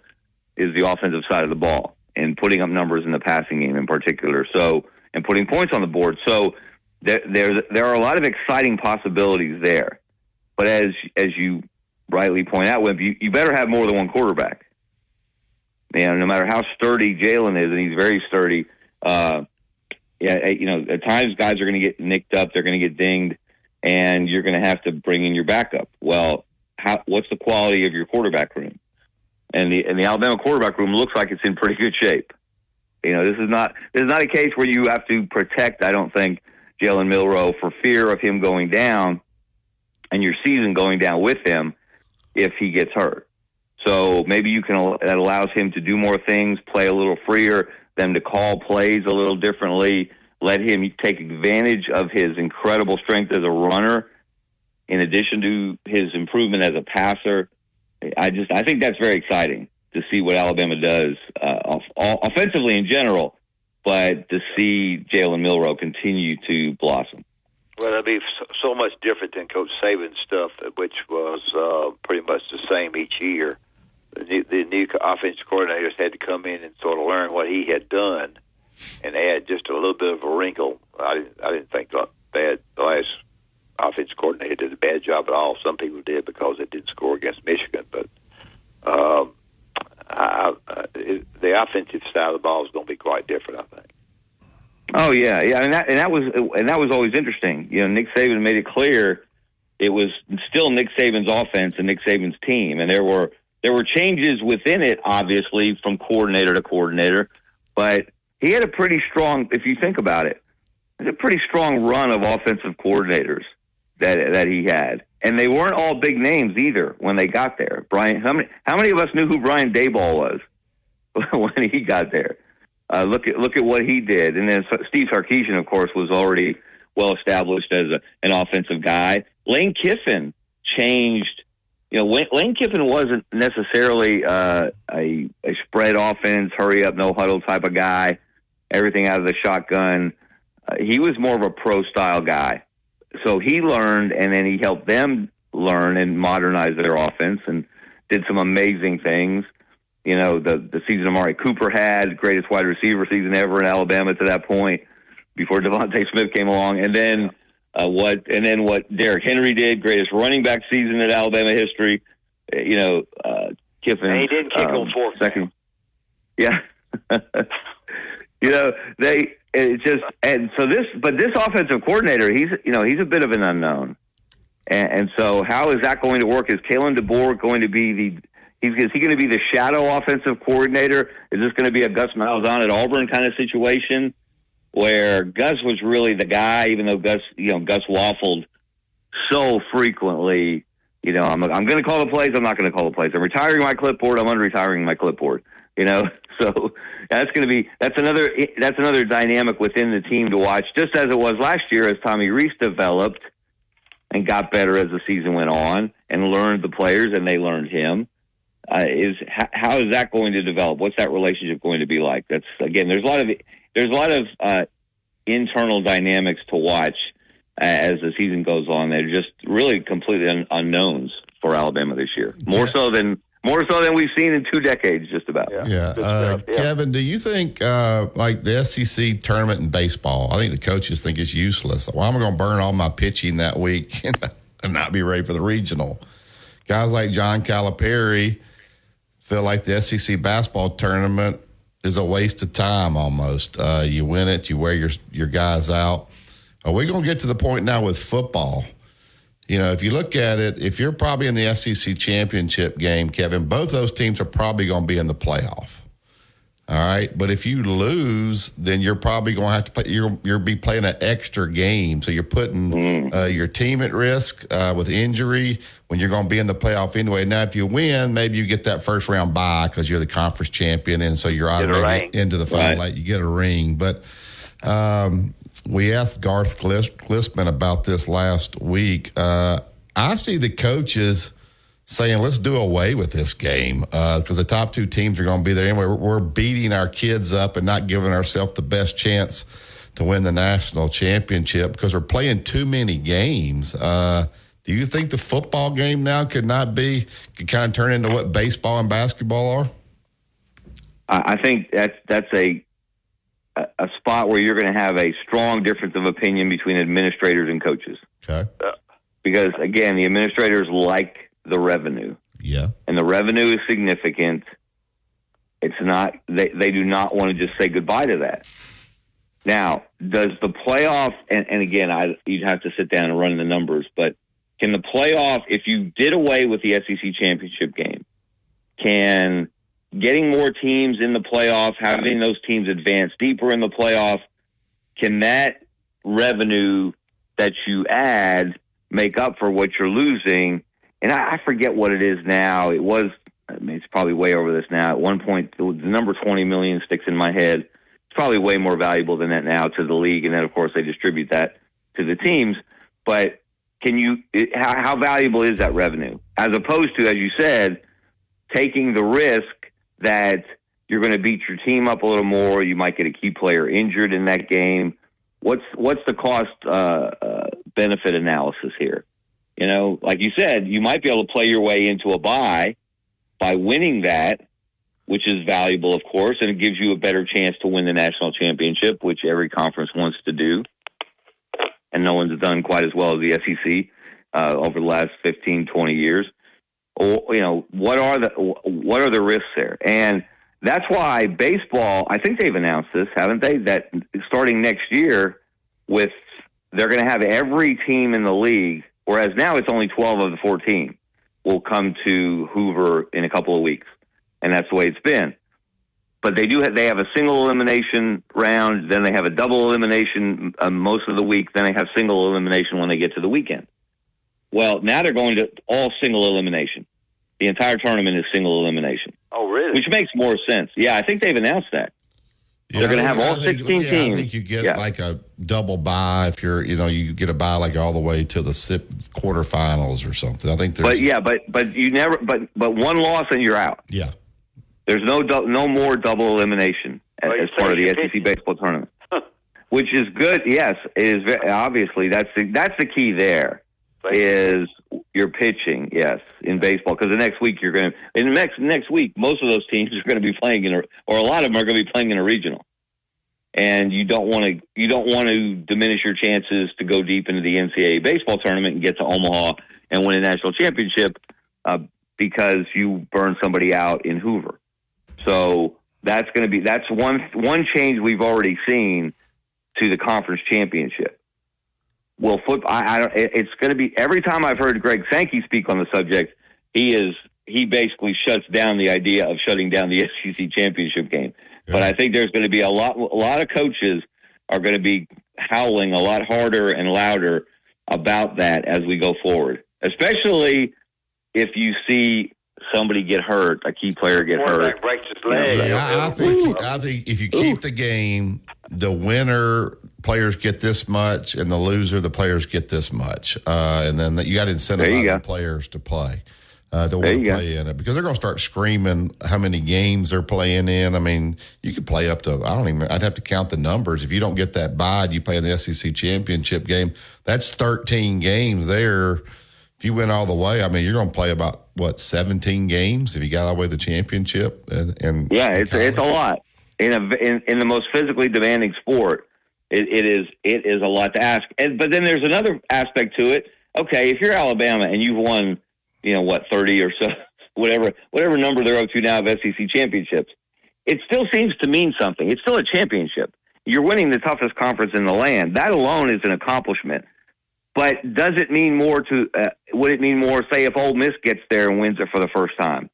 is the offensive side of the ball and putting up numbers in the passing game in particular. So, and putting points on the board. So there are a lot of exciting possibilities there. But as you rightly point out, Wimp, you better have more than one quarterback. No matter how sturdy Jalen is, and he's very sturdy, at times guys are going to get nicked up, they're going to get dinged, and you're going to have to bring in your backup. Well, what's the quality of your quarterback room? And the Alabama quarterback room looks like it's in pretty good shape. This is not a case where you have to protect, I don't think, Jalen Milroe for fear of him going down and your season going down with him if he gets hurt. So maybe that allows him to do more things, play a little freer, them to call plays a little differently, let him take advantage of his incredible strength as a runner in addition to his improvement as a passer. I think that's very exciting to see what Alabama does offensively in general, but to see Jalen Milroe continue to blossom. Well, it'll be so much different than Coach Saban's stuff, which was pretty much the same each year. The new offensive coordinators had to come in and sort of learn what he had done and add just a little bit of a wrinkle. I didn't think the last offensive coordinator did a bad job at all. Some people did because they didn't score against Michigan, but the offensive side of the ball is going to be quite different, I think. Oh yeah, and that was always interesting. Nick Saban made it clear it was still Nick Saban's offense and Nick Saban's team, and there were changes within it, obviously, from coordinator to coordinator, but he had a pretty strong, if you think about it, a pretty strong run of offensive coordinators that he had. And they weren't all big names either when they got there. How many of us knew who Brian Daboll was when he got there? Look at what he did. And then Steve Sarkisian, of course, was already well established as an offensive guy. Lane Kiffin changed. Lane Kiffin wasn't necessarily a spread offense, hurry up, no huddle type of guy, everything out of the shotgun. He was more of a pro-style guy. So he learned, and then he helped them learn and modernize their offense and did some amazing things. The season Amari Cooper had, greatest wide receiver season ever in Alabama to that point before Devontae Smith came along. And then what Derrick Henry did, greatest running back season in Alabama history. Kiffin. And he didn't kick on fourth second. Yeah. This offensive coordinator, he's a bit of an unknown. And so how is that going to work? Is Kalen DeBoer going to be is he going to be the shadow offensive coordinator? Is this going to be a Gus Malzahn at Auburn kind of situation where Gus was really the guy, even though Gus waffled so frequently? I'm going to call the plays. I'm not going to call the plays. I'm retiring my clipboard. I'm unretiring my clipboard. So that's another dynamic within the team to watch, just as it was last year as Tommy Rees developed and got better as the season went on and learned the players and they learned him. How is that going to develop? What's that relationship going to be like? That's, again, there's a lot of internal dynamics to watch as the season goes on. They're just really completely unknowns for Alabama this year, more so than we've seen in 2 decades, just about. Yeah. Kevin, do you think like the SEC tournament in baseball? I think the coaches think it's useless. Well, I'm going to burn all my pitching that week and not be ready for the regional. Guys like John Calipari feel like the SEC basketball tournament is a waste of time almost. You win it, you wear your guys out. Are we going to get to the point now with football? You know, if you look at it, if you're probably in the SEC championship game, Kevin, both those teams are probably going to be in the playoff. All right, but if you lose, then you're probably going to have to play. You'll be playing an extra game, so you're putting your team at risk with injury when you're going to be in the playoff anyway. Now, if you win, maybe you get that first round bye because you're the conference champion, and so you're automatically into the final eight. You get a ring. But we asked Garth Glissman about this last week. I see the coaches saying, let's do away with this game because the top two teams are going to be there anyway. We're beating our kids up and not giving ourselves the best chance to win the national championship because we're playing too many games. Do you think the football game now could kind of turn into what baseball and basketball are? I think that's a spot where you're going to have a strong difference of opinion between administrators and coaches. Okay. Because, again, the administrators like the revenue. Yeah. And the revenue is significant. It's not, they do not want to just say goodbye to that. Now, does the playoff, and again, you'd have to sit down and run the numbers, but can the playoff, if you did away with the SEC championship game, can getting more teams in the playoff, having those teams advance deeper in the playoff, can that revenue that you add make up for what you're losing? And I forget what it is now. It's probably way over this now. At one point, the number 20 million sticks in my head. It's probably way more valuable than that now to the league. And then, of course, they distribute that to the teams. But how valuable is that revenue? As opposed to, as you said, taking the risk that you're going to beat your team up a little more. You might get a key player injured in that game. What's the cost benefit analysis here? You know, like you said, you might be able to play your way into a bye by winning that, which is valuable, of course, and it gives you a better chance to win the national championship, which every conference wants to do. And no one's done quite as well as the SEC over the last 15, 20 years. Or, you know, what are the risks there? And that's why baseball, I think they've announced this, haven't they, that starting next year they're going to have every team in the league, whereas now it's only 12 of the 14, will come to Hoover in a couple of weeks. And that's the way it's been. But they have a single elimination round, then they have a double elimination most of the week, then they have single elimination when they get to the weekend. Well, now they're going to all single elimination. The entire tournament is single elimination. Oh, really? Which makes more sense. Yeah, I think they've announced that. They're going to have all 16 teams. I think you get like a double bye if you get a bye like all the way to the quarterfinals or something. I think there's. But you never. But one loss and you're out. Yeah. There's no more double elimination as part of the SEC baseball tournament, which is good. Yes, it is obviously that's the key there. Is your pitching, yes, in baseball, because the next week next week most of those teams are going to be playing or a lot of them are going to be playing in a regional, and you don't want to diminish your chances to go deep into the NCAA baseball tournament and get to Omaha and win a national championship because you burn somebody out in Hoover. So that's one change we've already seen to the conference championship. Well, it's going to be every time I've heard Greg Sankey speak on the subject, he basically shuts down the idea of shutting down the SEC championship game. Yeah. But I think there's going to be a lot of coaches are going to be howling a lot harder and louder about that as we go forward, especially if you see somebody get hurt, a key player get hurt. Breaks his leg. I think if you keep the game, the winner players get this much, and the loser, the players get this much. And then you got to incentivize the players to play, to want to play in it, because they're going to start screaming how many games they're playing in. I mean, you could play up to, I'd have to count the numbers. If you don't get that bye, you play in the SEC championship game. That's 13 games there. If you win all the way, you're going to play about, 17 games if you got all the way to the championship? And it's a lot. In the most physically demanding sport, it is a lot to ask. But then there's another aspect to it. Okay, if you're Alabama and you've won, 30 or so, whatever number they're up to now of SEC championships, it still seems to mean something. It's still a championship. You're winning the toughest conference in the land. That alone is an accomplishment. But does it mean more would it mean more, say, if Ole Miss gets there and wins it for the first time?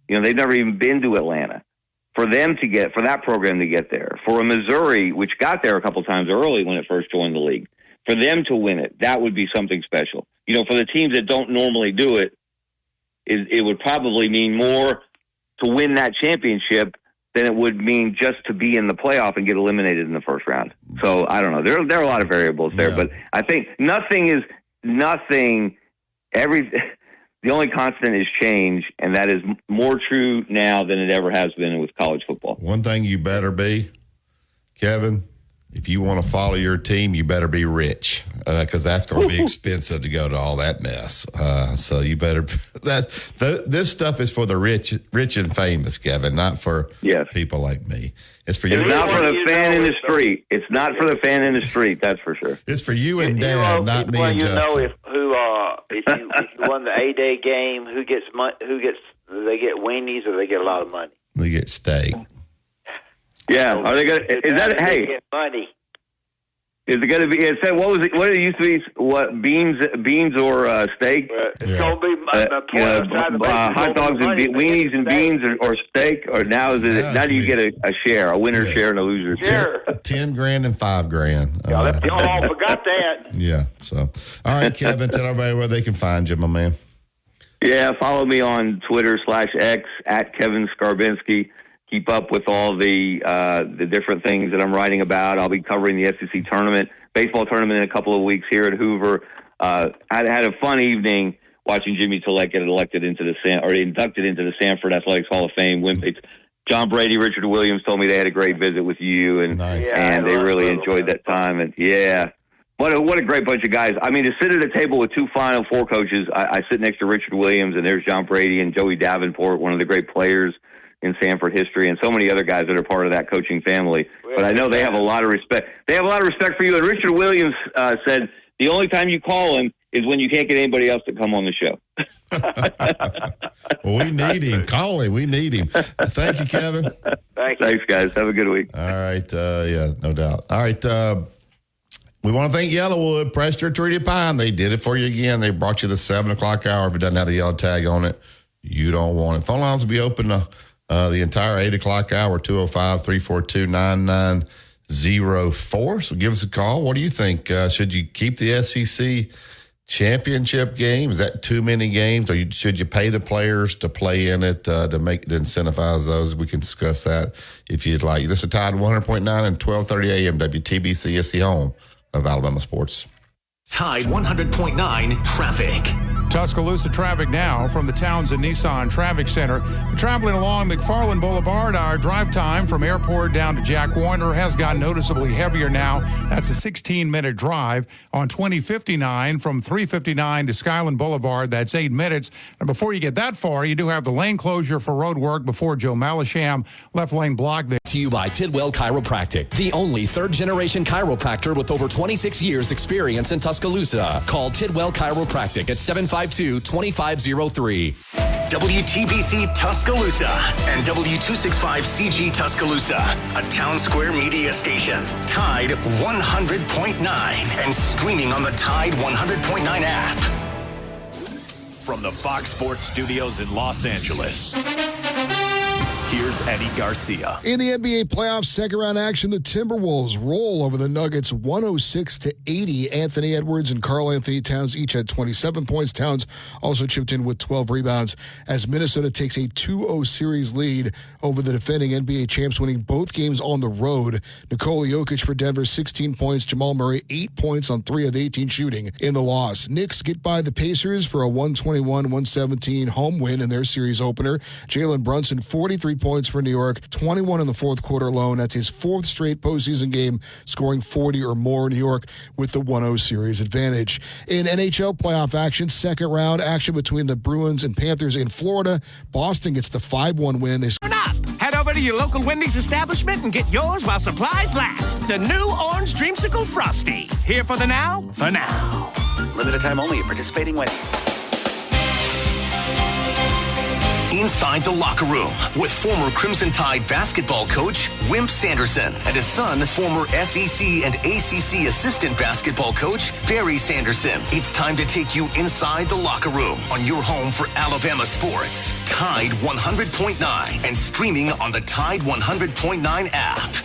You know, they've never even been to Atlanta. For that program to get there, for a Missouri, which got there a couple times early when it first joined the league, for them to win it, that would be something special. You know, for the teams that don't normally do it, it would probably mean more to win that championship than it would mean just to be in the playoff and get eliminated in the first round. So I don't know. There are a lot of variables there, but I think nothing. The only constant is change, and that is more true now than it ever has been with college football. One thing you better be, Kevin, if you want to follow your team, you better be rich, because that's going to be expensive to go to all that mess. So you better. This stuff is for the rich and famous, Kevin, not for people like me. It's for you. It's not for the fan in the street. It's not for the fan in the street. That's for sure. It's for you and Dad, not me and Justin. If you won the A-Day game, who gets do they get weenies or they get a lot of money? They get steak. Yeah, are they going? Is that they get money? Is it going to be? It said what was it? What did it used to be? What beans or steak? It's going to be hot dogs and weenies and beans or steak. Or now is it? Now do you get a share, a winner's share and a loser's share? $10,000 and $5,000. Y'all all forgot that. Yeah. So, all right, Kevin, tell everybody where they can find you, my man. Yeah, follow me on Twitter /X at Kevin Skarbinski. Keep up with all the different things that I'm writing about. I'll be covering the SEC tournament, baseball tournament in a couple of weeks here at Hoover. I had a fun evening watching Jimmy Tillett get inducted into the Sanford Athletics Hall of Fame. John Brady, Richard Williams told me they had a great visit with you, and they really enjoyed that time. And what a great bunch of guys. I mean, to sit at a table with two Final Four coaches, I sit next to Richard Williams, and there's John Brady and Joey Davenport, one of the great players in Sanford history, and so many other guys that are part of that coaching family. But I know they have a lot of respect. They have a lot of respect for you. And Richard Williams said the only time you call him is when you can't get anybody else to come on the show. Well, we need him. Call him. We need him. Thank you, Kevin. Thanks, guys. Have a good week. All right. Yeah, no doubt. All right. We want to thank Yellowwood, Prester, Treaty Pine. They did it for you again. They brought you the 7 o'clock hour. If it doesn't have the yellow tag on it, you don't want it. Phone lines will be open the entire 8 o'clock hour, 205-342-9904. So give us a call. What do you think? Should you keep the SEC championship game? Is that too many games? Or should you pay the players to play in it to incentivize those? We can discuss that if you'd like. This is Tide 100.9 and 1230 AM WTBC. It's the home of Alabama sports. Tide 100.9 traffic. Tuscaloosa traffic now from the Townsend Nissan Traffic Center. Traveling along McFarland Boulevard, our drive time from airport down to Jack Warner has gotten noticeably heavier now. That's a 16-minute drive. On 2059 from 359 to Skyland Boulevard, that's 8 minutes. And before you get that far, you do have the lane closure for road work before Joe Malisham left lane block there. To you by Tidwell Chiropractic, the only third-generation chiropractor with over 26 years experience in Tuscaloosa. Call Tidwell Chiropractic at 752-2503. WTBC Tuscaloosa and W265CG Tuscaloosa, a Town Square media station. Tide 100.9 and streaming on the Tide 100.9 app. From the Fox Sports Studios in Los Angeles, here's Eddie Garcia. In the NBA playoffs, second round action, the Timberwolves roll over the Nuggets 106-80. Anthony Edwards and Karl Anthony Towns each had 27 points. Towns also chipped in with 12 rebounds as Minnesota takes a 2-0 series lead over the defending NBA champs, winning both games on the road. Nikola Jokic for Denver, 16 points. Jamal Murray, 8 points on 3 of 18 shooting in the loss. Knicks get by the Pacers for a 121-117 home win in their series opener. Jalen Brunson, 43 points for New York, 21 in the fourth quarter alone. That's his fourth straight postseason game, scoring 40 or more. New York with the 1-0 series advantage. In NHL playoff action, second round action between the Bruins and Panthers in Florida. Boston gets the 5-1 win. Head over to your local Wendy's establishment and get yours while supplies last. The new Orange Dreamsicle Frosty. Here for the now, for now. Limited time only at participating Wendy's. Inside the Locker Room with former Crimson Tide basketball coach Wimp Sanderson and his son, former SEC and ACC assistant basketball coach Barry Sanderson. It's time to take you inside the locker room on your home for Alabama sports. Tide 100.9 and streaming on the Tide 100.9 app.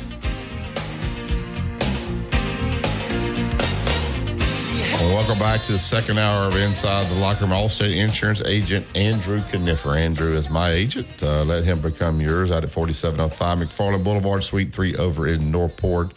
Well, welcome back to the second hour of Inside the Locker Room. Allstate Insurance agent Andrew Kniffer. Andrew is my agent. Let him become yours out at 4705 McFarland Boulevard, Suite 3 over in Northport.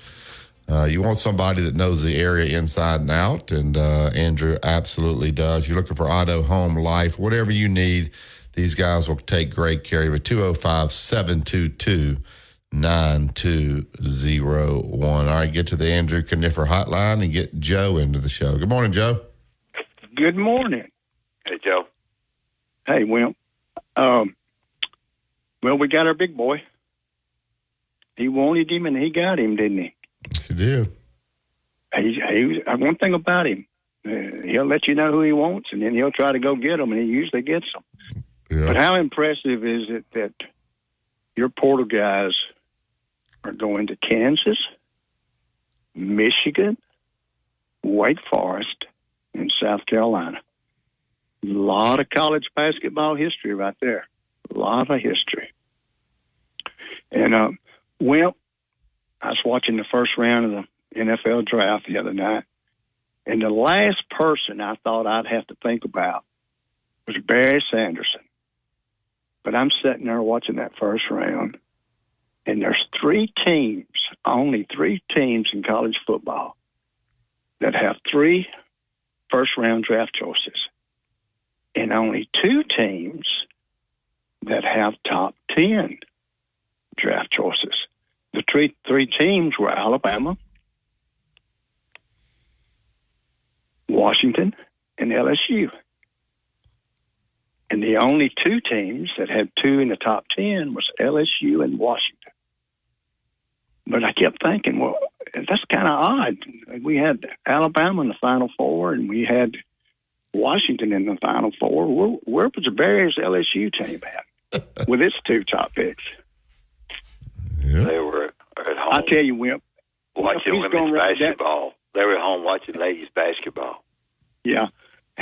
You want somebody that knows the area inside and out, and Andrew absolutely does. You're looking for auto, home, life, whatever you need, these guys will take great care of you. 205-722-9201. All right, get to the Andrew Kniffer hotline and get Joe into the show. Good morning, Joe. Good morning. Hey, Joe. Hey, Wimp. Well, we got our big boy. He wanted him, and he got him, didn't he? Yes, he did. One thing about him, he'll let you know who he wants, and then he'll try to go get them, and he usually gets them. Yeah. But how impressive is it that your portal guys are going to Kansas, Michigan, Wake Forest, and South Carolina? A lot of college basketball history right there. A lot of history. And, Wimp, I was watching the first round of the NFL draft the other night, and the last person I thought I'd have to think about was Barry Sanderson. But I'm sitting there watching that first round, and there's only three teams in college football that have 3 first-round draft choices, and only 2 teams that have top 10 draft choices. The three teams were Alabama, Washington, and LSU. And the only 2 teams that had 2 in the top 10 was LSU and Washington. But I kept thinking, well, that's kind of odd. We had Alabama in the Final Four, and we had Washington in the Final Four. Where was the Bears LSU team at with its 2 top picks? Yeah. They were at home. I tell you, Wimp, watching women's basketball. They were at home watching ladies basketball. Yeah,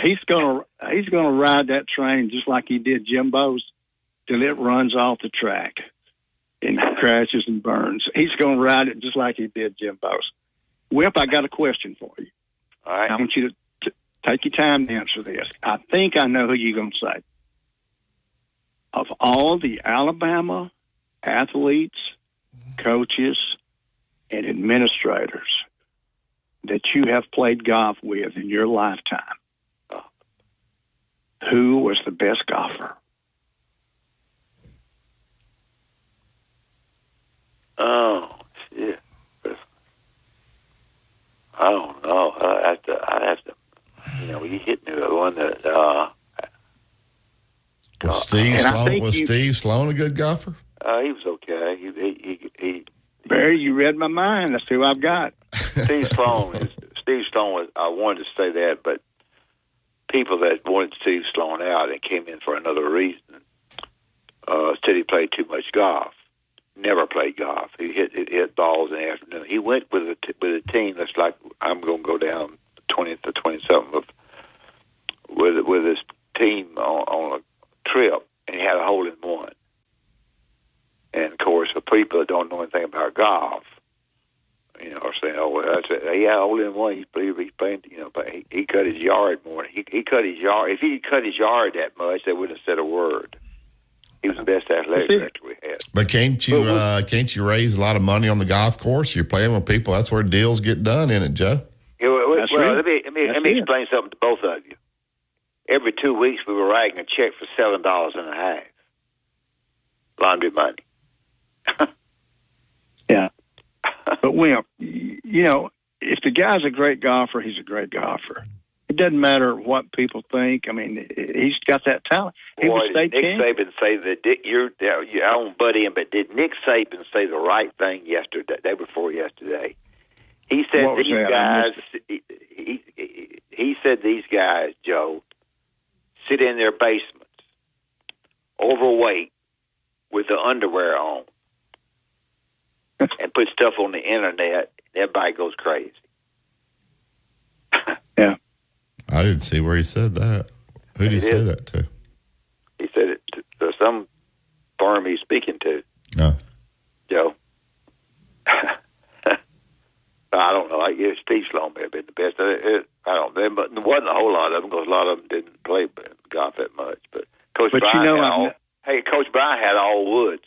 he's gonna ride that train just like he did Jimbo's till it runs off the track and crashes and burns. He's gonna ride it just like he did Jimbo's. Wimp, I got a question for you. All right. I want you to take your time to answer this. I think I know who you're gonna say. Of all the Alabama athletes, coaches, and administrators that you have played golf with in your lifetime, who was the best golfer? Oh, shit. I don't know. I have to. You hit me with one that. Was Steve Sloan a good golfer? He was okay. He Barry, you read my mind. That's who I've got. Steve Sloan was. I wanted to say that, but people that wanted Steve Sloan out and came in for another reason said he played too much golf. Never played golf. He hit balls in the afternoon. He went with a team that's like, I'm going to go down 20th to 27th with his team on a trip, and he had a hole in one. And of course, for people that don't know anything about golf, are saying, "Oh, well, that's it. He had a hole in one. He's playing, but he cut his yard more. He cut his yard. If he cut his yard that much, they wouldn't have said a word. He was the best athletic director we had. But can't you raise a lot of money on the golf course? You're playing with people. That's where deals get done, isn't it, Joe? Yeah, well, let me explain something to both of you. Every 2 weeks, we were writing a check for $7.50. Laundry money. Yeah. But, Wimp, if the guy's a great golfer, he's a great golfer. It doesn't matter what people think. I mean, he's got that talent. He was state Nick champ. Saban say that I won't butt in, but did Nick Saban say the right thing day before yesterday? He said he said these guys, Joe, sit in their basements overweight with the underwear on and put stuff on the internet, everybody goes crazy. Yeah. I didn't see where he said that. Who did he say that to? He said it to some firm he's speaking to. No. Joe. I don't know. I guess Steve Sloan may have been the best. I don't. There wasn't a whole lot of them because a lot of them didn't play golf that much. But Coach Bryant Coach Bryant had all woods.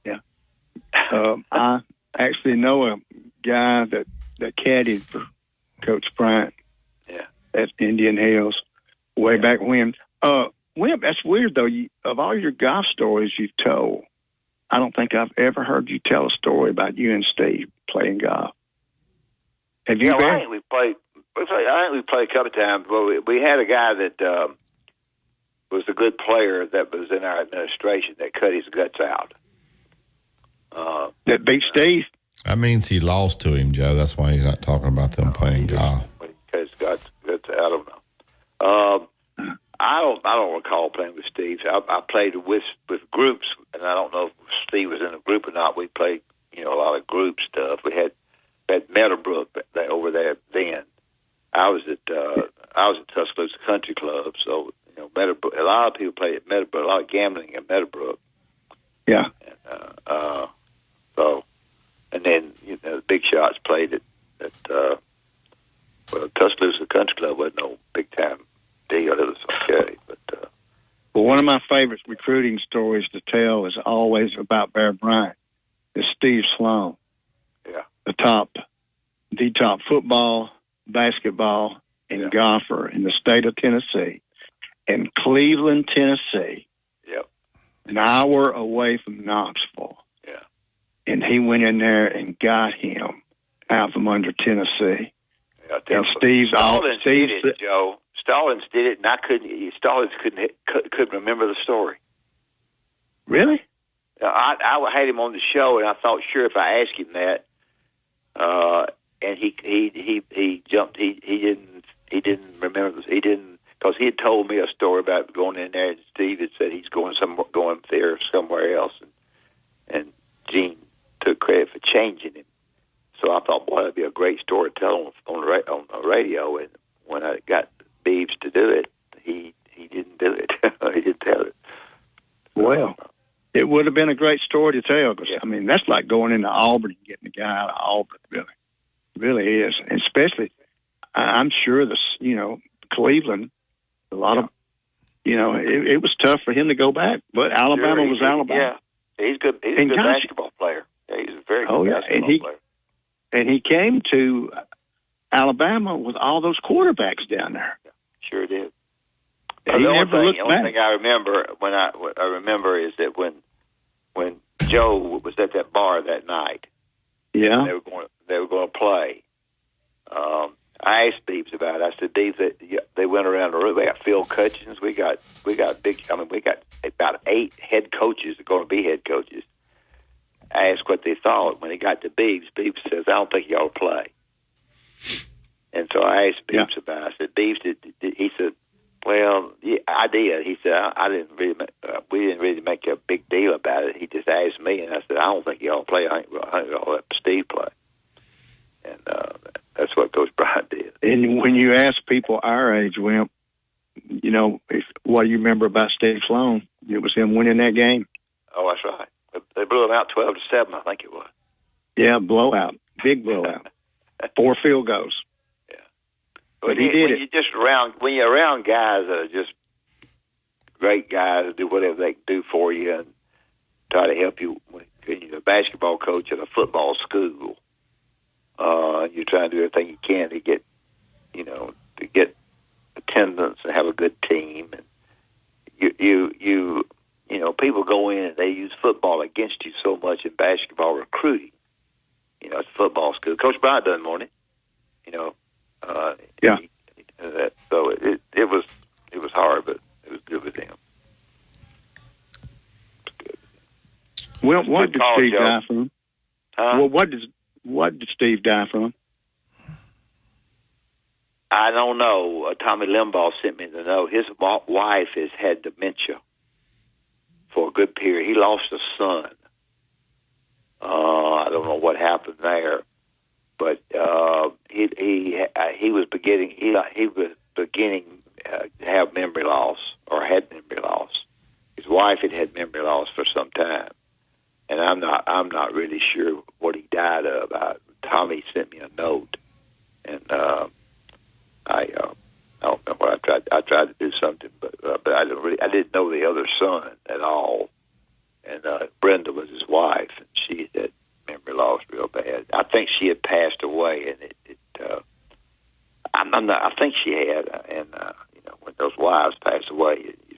Yeah. I actually know a guy that caddied for Coach Bryant. Yeah. At Indian Hills way back when. Wimp, that's weird though. Of all your golf stories you've told, I don't think I've ever heard you tell a story about you and Steve playing golf. Have you? I think we played. I think we played a couple of times. But we had a guy that was a good player that was in our administration that cut his guts out. That beat Steve. That means he lost to him, Joe. That's why he's not talking about them playing golf. When he cut his guts out, I don't know. I don't recall playing with Steve. I played with groups, and I don't know if Steve was in a group or not. We played, a lot of group stuff. We had Meadowbrook over there then. I was at Tuscaloosa Country Club, so Meadowbrook. A lot of people played at Meadowbrook. A lot of gambling at Meadowbrook. Yeah. And then the big shots played at Tuscaloosa Country Club wasn't no big time deal. It was okay, but. Well, one of my favorite recruiting stories to tell is always about Bear Bryant. Is Steve Sloan. Yeah. The top football, basketball, and golfer in the state of Tennessee, in Cleveland, Tennessee. Yep. An hour away from Knoxville. Yeah. And he went in there and got him out from under Tennessee. Yeah, and Stallings did it, Joe. Stallings did it, and Stallings couldn't remember the story. Really? I had him on the show, and I thought, sure, if I asked him that, and he jumped. He didn't remember this. He didn't, because he had told me a story about going in there, and Steve had said he's going there somewhere else, and Gene took credit for changing him. So I thought, boy, that'd be a great story to tell on the radio. And when I got Beeves to do it, he didn't do it. He didn't tell it. Well, it would have been a great story to tell. Cause, I mean, that's like going into Auburn and getting a guy out of Auburn. Really is. And especially, I'm sure Cleveland, a lot of, it was tough for him to go back. But Alabama was Alabama. Yeah, he's good. He's a good basketball player. Yeah, he's a very good basketball player. And he came to Alabama with all those quarterbacks down there. Sure did. The only thing I remember I remember is that when Joe was at that bar that night, they were going to play. I asked Beeves about it. I said, Beeves, they went around the room. We got Phil Cutchins. We got big. I mean, we got about 8 head coaches that are going to be head coaches. I asked what they thought. When he got to Beeves, Beeves says, "I don't think y'all play." And so I asked Beeves about it. I said, "Beeves, he said, well, yeah, I did." He said, "I didn't really. We didn't really make a big deal about it. He just asked me, and I said, I don't think y'all play. I think y'all let Steve play." And that's what Coach Bryant did. And when you ask people our age, Wimp, what do you remember about Steve Sloan? It was him winning that game. Oh, that's right. They blew him out 12-7, I think it was. Yeah, blowout, big blowout, 4 field goals. Yeah, but he did it. When you're around guys that are just great guys that do whatever they can do for you and try to help you. When you're a basketball coach at a football school, you're trying to do everything you can to get attendance and have a good team. And people go in and they use football against you so much in basketball recruiting. It's football school. Coach Bryant doesn't want it. So it was hard, but it was good with him. Well, what did Steve die from? Well, what did Steve die from? I don't know. Tommy Limbaugh sent me the note. His wife has had dementia. for a good period. He lost a son. I don't know what happened there, but he was beginning to have memory loss, or had memory loss. His wife had memory loss for some time, and I'm not really sure what he died of. Tommy sent me a note, and I don't know what I tried to do something, but I didn't know the other son at all. And Brenda was his wife, and she had memory loss real bad. I think she had passed away, and I think she had. And when those wives pass away, you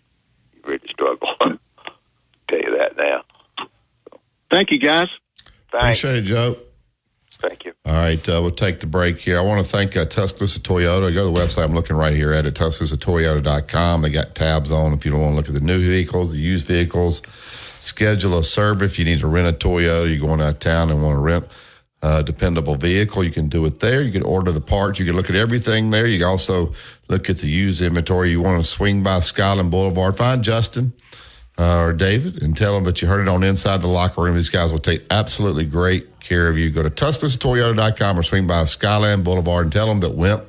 really struggle. I'll tell you that now. Thank you, guys. Thanks. Appreciate it, Joe. Thank you. All right, we'll take the break here. I want to thank Tuscaloosa Toyota. Go to the website. I'm looking right here at it, TuscaloosaToyota.com. They got tabs on if you don't want to look at the new vehicles, the used vehicles. Schedule a service. If you need to rent a Toyota, you're going out of town and want to rent a dependable vehicle, you can do it there. You can order the parts. You can look at everything there. You can also look at the used inventory. You want to swing by Skyland Boulevard, find Justin or David and tell them that you heard it on Inside the Locker Room. These guys will take absolutely great care of you. Go to TuscaloosaToyota.com or swing by Skyland Boulevard and tell them that Wimp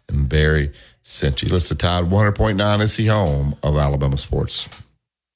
and Barry sent you. Listen to Tide 100.9 is the home of Alabama sports.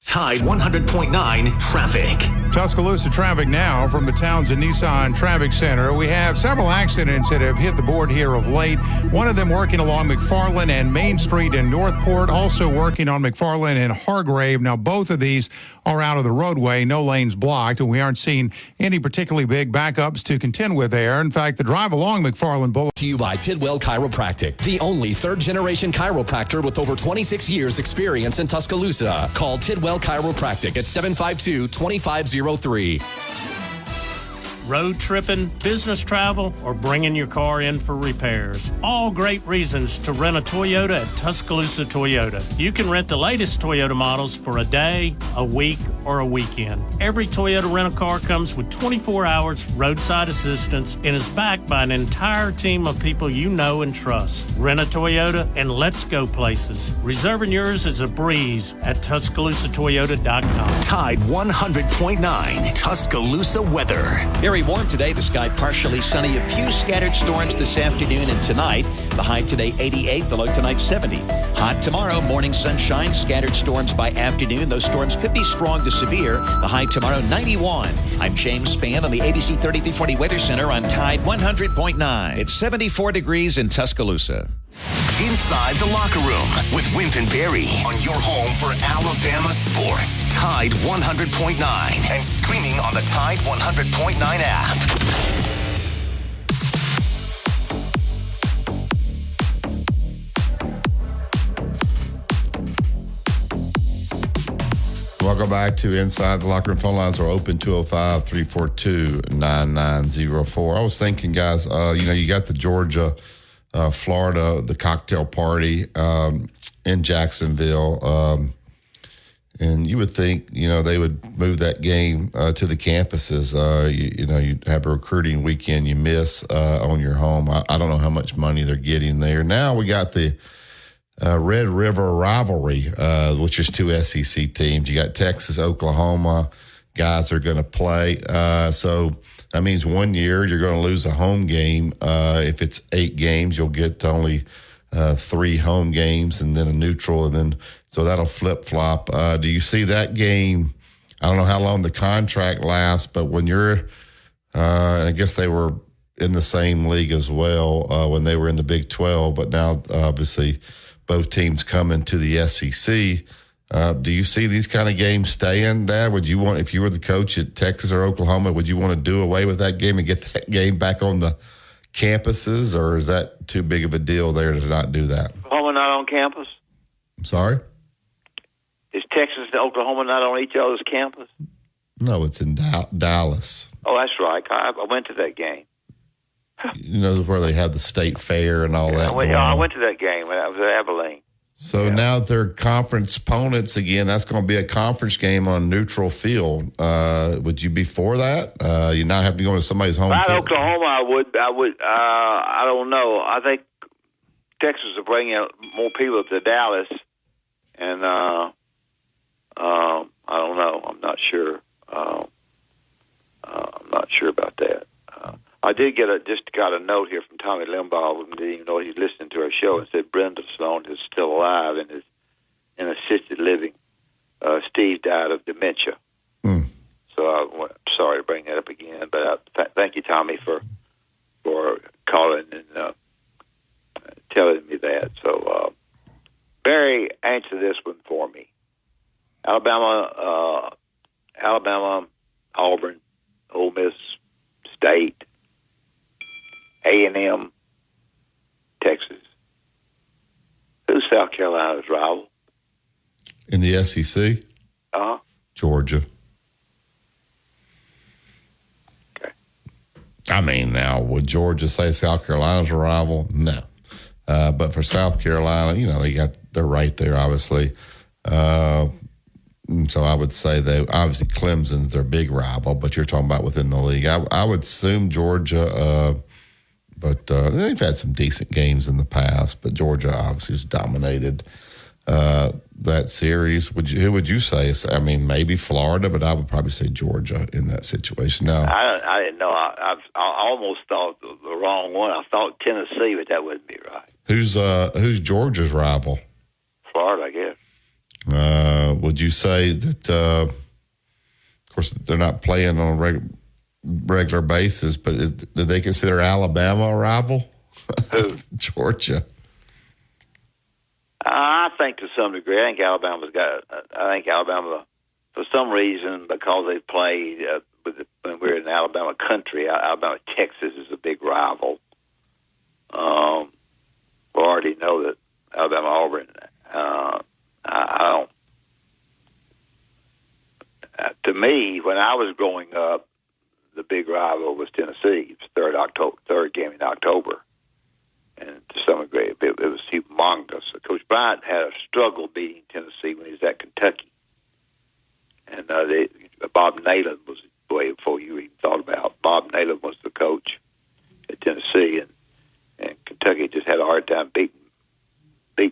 Tide 100.9 traffic. Tuscaloosa traffic now from the Townsend Nissan Traffic Center. We have several accidents that have hit the board here of late. One of them working along McFarland and Main Street in Northport, also working on McFarland and Hargrave. Now, both of these are out of the roadway, no lanes blocked, and we aren't seeing any particularly big backups to contend with there. In fact, the drive along McFarland Boulevard. To you by Tidwell Chiropractic, the only third-generation chiropractor with over 26 years experience in Tuscaloosa. Call Tidwell Chiropractic at 752-2503. Road tripping, business travel, or bringing your car in for repairs. All great reasons to rent a Toyota at Tuscaloosa Toyota. You can rent the latest Toyota models for a day, a week, or a weekend. Every Toyota rental-car comes with 24 hours roadside assistance and is backed by an entire team of people you know and trust. Rent a Toyota and let's go places. Reserving yours is a breeze at TuscaloosaToyota.com. Tide 100.9 Tuscaloosa weather. Very warm today. The sky partially sunny. A few scattered storms this afternoon and tonight. The high today 88. The low tonight 70. Hot tomorrow. Morning sunshine. Scattered storms by afternoon. Those storms could be strong to severe. The high tomorrow 91. I'm James Spann on the ABC 3340 Weather Center on Tide 100.9. It's 74 degrees in Tuscaloosa. Inside the Locker Room with Wimp and Barry on your home for Alabama sports. Tide 100.9 and streaming on the Tide 100.9 app. Welcome back to Inside the Locker Room. Phone lines are open, 205-342-9904. I was thinking, guys, you got the Georgia, Florida, the cocktail party in Jacksonville. And you would think, they would move that game to the campuses. You have a recruiting weekend you miss on your home. I don't know how much money they're getting there. Now we got the Red River rivalry, which is two SEC teams. You got Texas, Oklahoma guys are going to play. So that means 1 year you're going to lose a home game. If it's 8 games, you'll get only 3 home games and then a neutral, and then so that'll flip flop. Do you see that game? I don't know how long the contract lasts, but when you're, I guess they were in the same league as well when they were in the Big 12, but now obviously both teams come into the SEC. Do you see these kind of games staying, Dad? Would you want, if you were the coach at Texas or Oklahoma, would you want to do away with that game and get that game back on the campuses, or is that too big of a deal there to not do that? Oklahoma not on campus? I'm sorry? Is Texas and Oklahoma not on each other's campus? No, it's in Dallas. Oh, that's right. I went to that game. Where they have the state fair and all that. I went to that game when I was at Abilene. So now they're conference opponents again. That's going to be a conference game on neutral field. Would you be for that? You not have to go to somebody's home field? Oklahoma, I would. I don't know. I think Texas will bring in more people to Dallas, and I don't know. I'm not sure. I'm not sure about that. I did got a note here from Tommy Limbaugh. Didn't even know he's listening to our show, and said Brenda Sloan is still alive and is in assisted living. Steve died of dementia. So I'm sorry to bring that up again, but thank you, Tommy, for calling and telling me that. So, Barry, answer this one for me. Alabama, Auburn, Ole Miss, State, A&M, Texas. Who's South Carolina's rival? In the SEC? Georgia. Okay. I mean, now, would Georgia say South Carolina's a rival? No. But for South Carolina, they're right there, obviously. So I would say that obviously Clemson's their big rival, but you're talking about within the league. I would assume Georgia, but they've had some decent games in the past, but Georgia obviously has dominated that series. Who would you say? I mean, maybe Florida, but I would probably say Georgia in that situation. No, I didn't know. I almost thought the wrong one. I thought Tennessee, but that wouldn't be right. Who's Georgia's rival? Florida, I guess. Would you say that? Of course, they're not playing on a regular basis, but do they consider Alabama a rival? Who? Georgia. I think to some degree. I think Alabama, for some reason, because they played when we're in Alabama country, Alabama, Texas is a big rival. We already know that Alabama, Auburn. I don't. To me, when I was growing up, the big rival was Tennessee. It was third game in October. And to some degree, it was humongous. Coach Bryant had a struggle beating Tennessee when he was at Kentucky. And Bob Nalen was, way before you even thought about, Bob Nalen was the coach at Tennessee. And Kentucky just had a hard time beating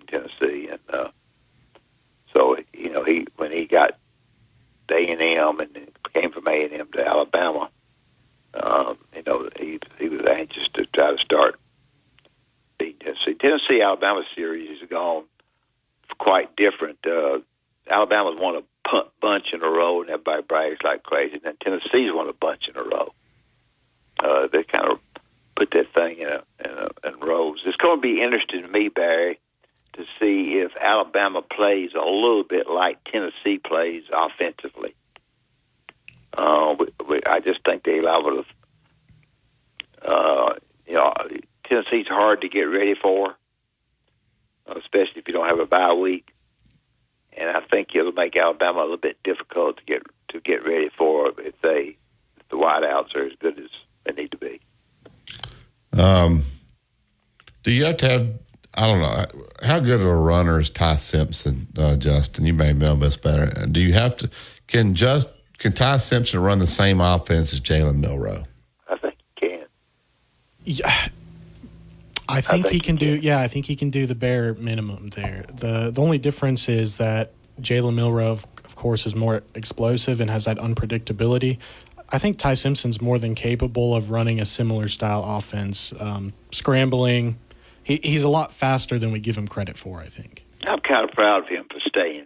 Tennessee. And so, when he got to A&M and then came from A&M to Alabama, he was anxious to try to start beating Tennessee. Tennessee-Alabama series has gone quite different. Alabama's won a bunch in a row, and everybody brags like crazy. And then Tennessee's won a bunch in a row. They kind of put that thing in rows. It's going to be interesting to me, Barry, to see if Alabama plays a little bit like Tennessee plays offensively. I just think they allow Tennessee's hard to get ready for, especially if you don't have a bye week. And I think it'll make Alabama a little bit difficult to get ready for if the wideouts are as good as they need to be. Do you have to have? I don't know how good of a runner is Ty Simpson, Justin. You may know this better. Do you have to? Can Ty Simpson run the same offense as Jalen Milroe? I think he can. Yeah. I think he can do. Yeah, I think he can do the bare minimum there. The only difference is that Jalen Milroe, of course, is more explosive and has that unpredictability. I think Ty Simpson's more than capable of running a similar style offense, scrambling. He's a lot faster than we give him credit for, I think. I'm kind of proud of him for staying.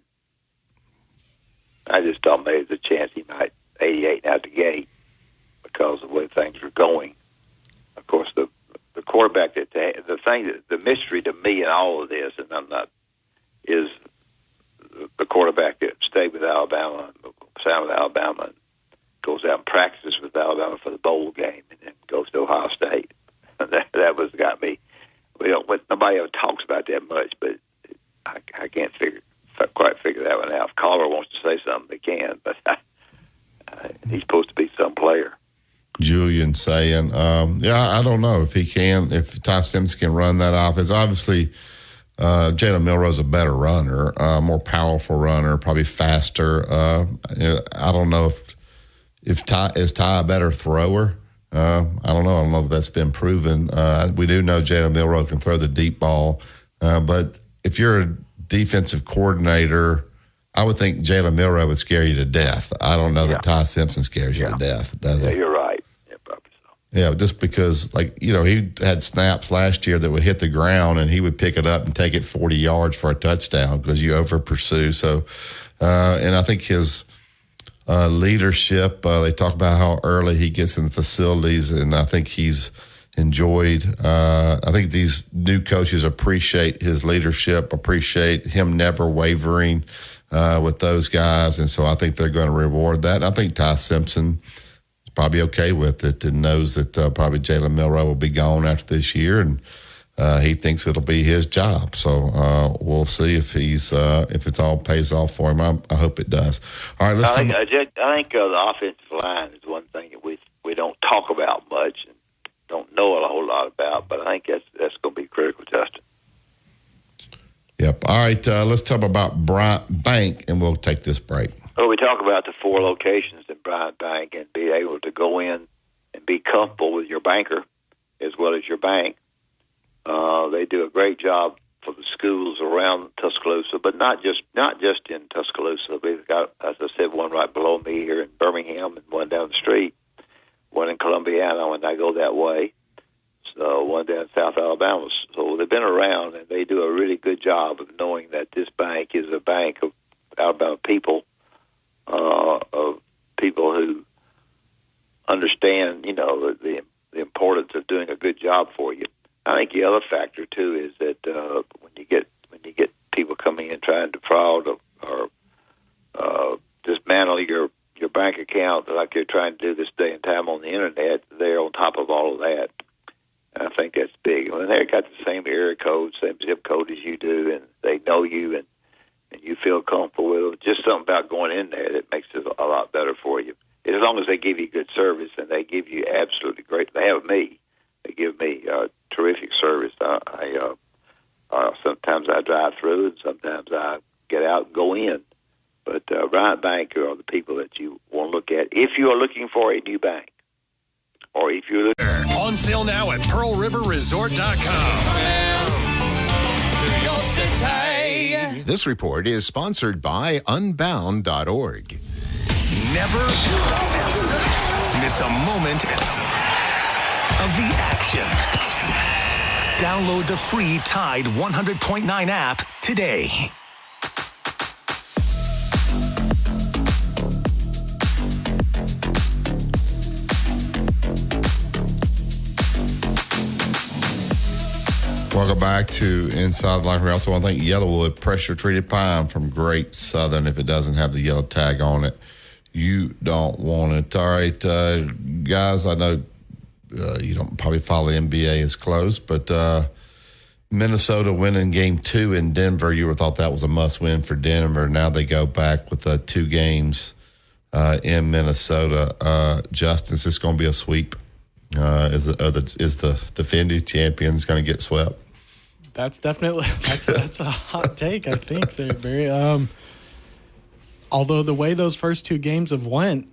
I just thought maybe there's a chance he might 88 out the gate because of the way things were going. Of course, the quarterback the mystery to me in all of this, and I'm not, is the quarterback that stayed with Alabama, signed with Alabama, and goes out and practices with Alabama for the bowl game, and then goes to Ohio State. That was got me. Nobody ever talks about that much, but I can't quite figure that one out. If Collar wants to say something, they can, but he's supposed to be some player. Julian saying, I don't know if he can, if Ty Simpson can run that offense. Obviously, Jalen Milroe's a better runner, more powerful runner, probably faster. I don't know if Ty is a better thrower. I don't know. I don't know if that's been proven. We do know Jalen Milroe can throw the deep ball, but if you're a defensive coordinator I would think Jalen Milroe would scare you to death. I don't know that Ty Simpson scares you to death, does he? You're right. Yeah, probably so. Yeah, just because, he had snaps last year that would hit the ground and he would pick it up and take it 40 yards for a touchdown because you over pursue. So, and I think his leadership, they talk about how early he gets in the facilities, and I think he's enjoyed. I think these new coaches appreciate his leadership, appreciate him never wavering with those guys, and so I think they're going to reward that. And I think Ty Simpson is probably okay with it and knows that probably Jalen Milroe will be gone after this year, and he thinks it'll be his job. So we'll see if if it's all pays off for him. I hope it does. All right, I think the offensive line is one thing that we don't talk about much and don't know a whole lot about, but I think that's going to be critical, Justin. Yep. All right, let's talk about Bryant Bank, and we'll take this break. Well, we talk about the 4 locations in Bryant Bank and be able to go in and be comfortable with your banker as well as your bank. They do a great job for the schools around Tuscaloosa, but not just in Tuscaloosa. We've got, as I said, one right below me here in Birmingham and one down the street, one in Columbiana when I go that way. So one down in South Alabama. So they've been around, and they do a really good job of knowing that this bank is a bank of Alabama people, of people who understand, the importance of doing a good job for you. I think the other factor too is that when you get people coming in trying to fraud or dismantle your bank account like you're trying to do this day and time on the internet, they're on top of all of that. And I think that's big. When they've got the same area code, same zip code as you do, and they know you and you feel comfortable with them, just something about going in there that makes it a lot better for you. As long as they give you good service and they give you absolutely great, they give me terrific service. Sometimes I drive through and sometimes I get out and go in. But Bryant Bank are the people that you want to look at if you are looking for a new bank. Or if you're looking... On sale now at PearlRiverResort.com. This report is sponsored by Unbound.org. Never miss a moment of the action. Download the free Tide 100.9 app today. Welcome back to Inside the Locker Room. I also want to thank Yellowwood Pressure Treated Pine from Great Southern. If it doesn't have the yellow tag on it, you don't want it. All right, guys, I know you don't probably follow the NBA as close, but Minnesota winning game 2 in Denver, you would have thought that was a must-win for Denver. Now they go back with 2 games in Minnesota. Justin, is this going to be a sweep? Is the defending champions going to get swept? That's definitely that's a hot take. I think they're very. Although the way those first 2 games have went,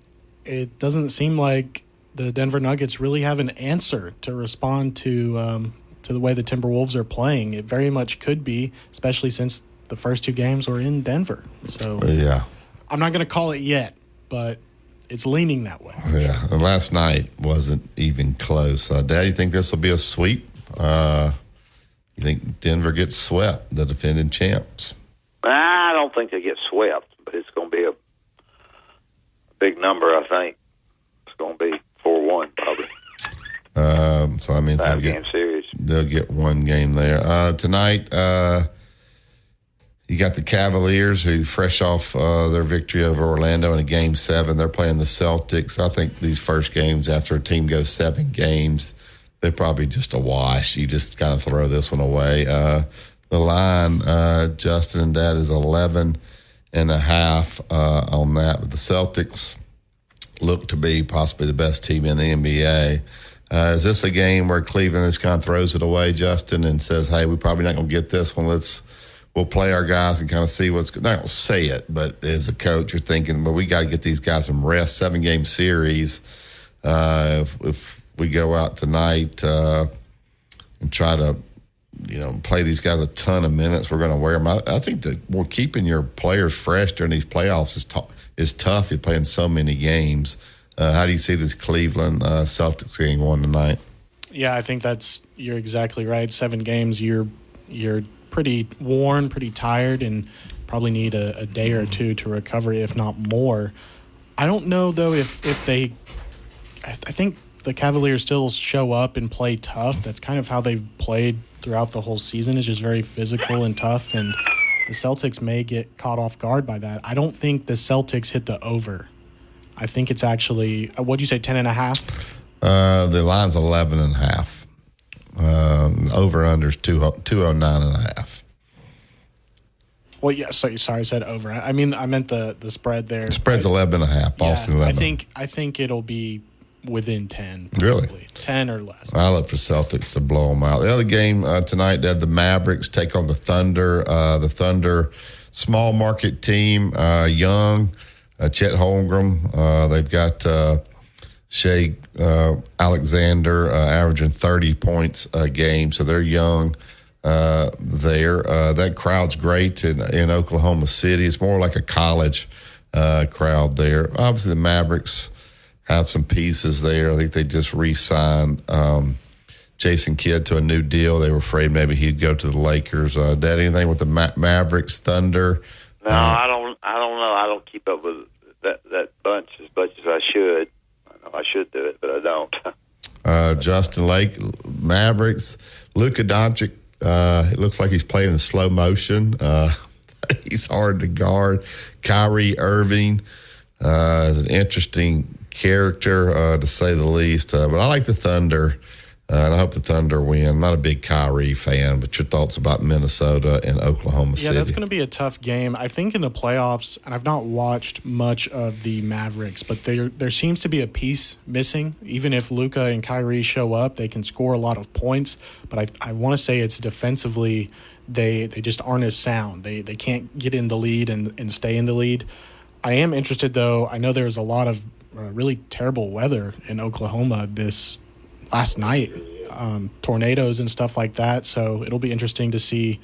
it doesn't seem like the Denver Nuggets really have an answer to respond to the way the Timberwolves are playing. It very much could be, especially since the first 2 games were in Denver. So yeah, I'm not going to call it yet, but it's leaning that way. Yeah, and last night wasn't even close. Dad, you think this will be a sweep? You think Denver gets swept, the defending champs? I don't think they get swept, but it's going to be a big number, I think. It's going to be 4-1 probably. So I mean, 5-game series. They'll get 1 game there. Tonight, you got the Cavaliers who, fresh off their victory over Orlando in a Game 7, they're playing the Celtics. I think these first games, after a team goes 7 games, they're probably just a wash. You just kind of throw this one away. The line, Justin and Dad, is 11.5 on that. But the Celtics look to be possibly the best team in the NBA. Is this a game where Cleveland just kind of throws it away, Justin, and says, hey, we're probably not going to get this one. We'll play our guys and kind of see what's – they don't say it, but as a coach, you're thinking, well, we got to get these guys some rest, 7-game series. If we go out tonight and try to play these guys a ton of minutes. We're going to wear them out. I think that we're keeping your players fresh during these playoffs is tough. You're playing so many games. How do you see this Cleveland Celtics game one tonight? Yeah, I think you're exactly right. 7 games, you're pretty worn, pretty tired, and probably need a day or two to recover, if not more. I don't know, though, if they – I think the Cavaliers still show up and play tough. That's kind of how they've played throughout the whole season, is just very physical and tough, and the Celtics may get caught off guard by that. I don't think the Celtics hit the over. I think it's actually – what'd you say, 10.5? The line's 11.5. Over-under's 209.5. Well, yeah, sorry, I said over. I meant the spread there. The spread's 11.5. Boston 11. I think it'll be within 10. Really? Probably. 10 or less. I look for Celtics to blow them out. The other game tonight, they had the Mavericks take on the Thunder. The Thunder, small market team, young, Chet Holmgren. They've got Shea Alexander averaging 30 points a game, so they're young. That crowd's great in Oklahoma City. It's more like a college crowd there. Obviously, the Mavericks have some pieces there. I think they just re-signed Jason Kidd to a new deal. They were afraid maybe he'd go to the Lakers. Dad, anything with the Mavericks, Thunder? No, I don't know. I don't keep up with that bunch as much as I should. I know I should do it, but I don't. Justin Lake, Mavericks, Luka Doncic. It looks like he's playing in slow motion. He's hard to guard. Kyrie Irving is an interesting character, to say the least. But I like the Thunder, and I hope the Thunder win. I'm not a big Kyrie fan, but your thoughts about Minnesota and Oklahoma City? Yeah, that's going to be a tough game. I think in the playoffs, and I've not watched much of the Mavericks, but there seems to be a piece missing. Even if Luka and Kyrie show up, they can score a lot of points. But I want to say it's defensively, they just aren't as sound. They can't get in the lead and stay in the lead. I am interested, though. I know there's a lot of really terrible weather in Oklahoma this last night, tornadoes and stuff like that. So it'll be interesting to see.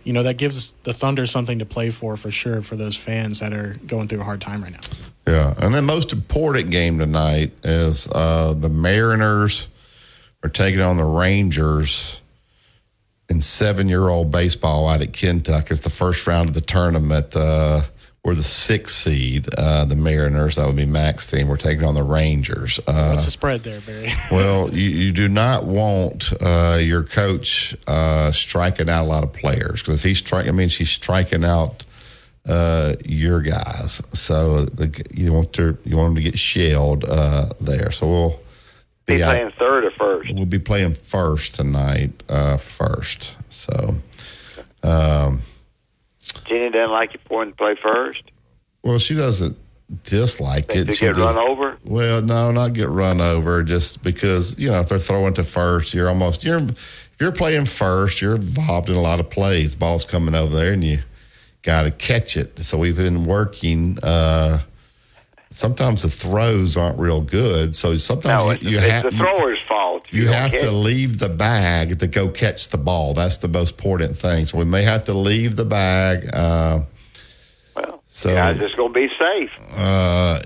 That gives the Thunder something to play for sure, for those fans that are going through a hard time right now. Yeah, and the most important game tonight is the Mariners are taking on the Rangers in 7-year-old baseball out at Kentucky. It's the first round of the tournament. We're the 6th seed, the Mariners. That would be Mac's team. We're taking on the Rangers. What's the spread there, Barry? Well, you do not want your coach striking out a lot of players, because if he's striking, it means he's striking out your guys. So you want them to get shelled there. So we'll be playing third or first. We'll be playing first tonight. First. So. Jenny doesn't like it for him to play first? Well, she doesn't dislike it. To get run over? Well, no, not get run over. Just because, if they're throwing to first, if you're playing first, you're involved in a lot of plays. Ball's coming over there, and you got to catch it. So we've been working. Sometimes the throws aren't real good. So sometimes it's the thrower's fault. You have to leave the bag to go catch the ball. That's the most important thing. So we may have to leave the bag. I was just going to be safe.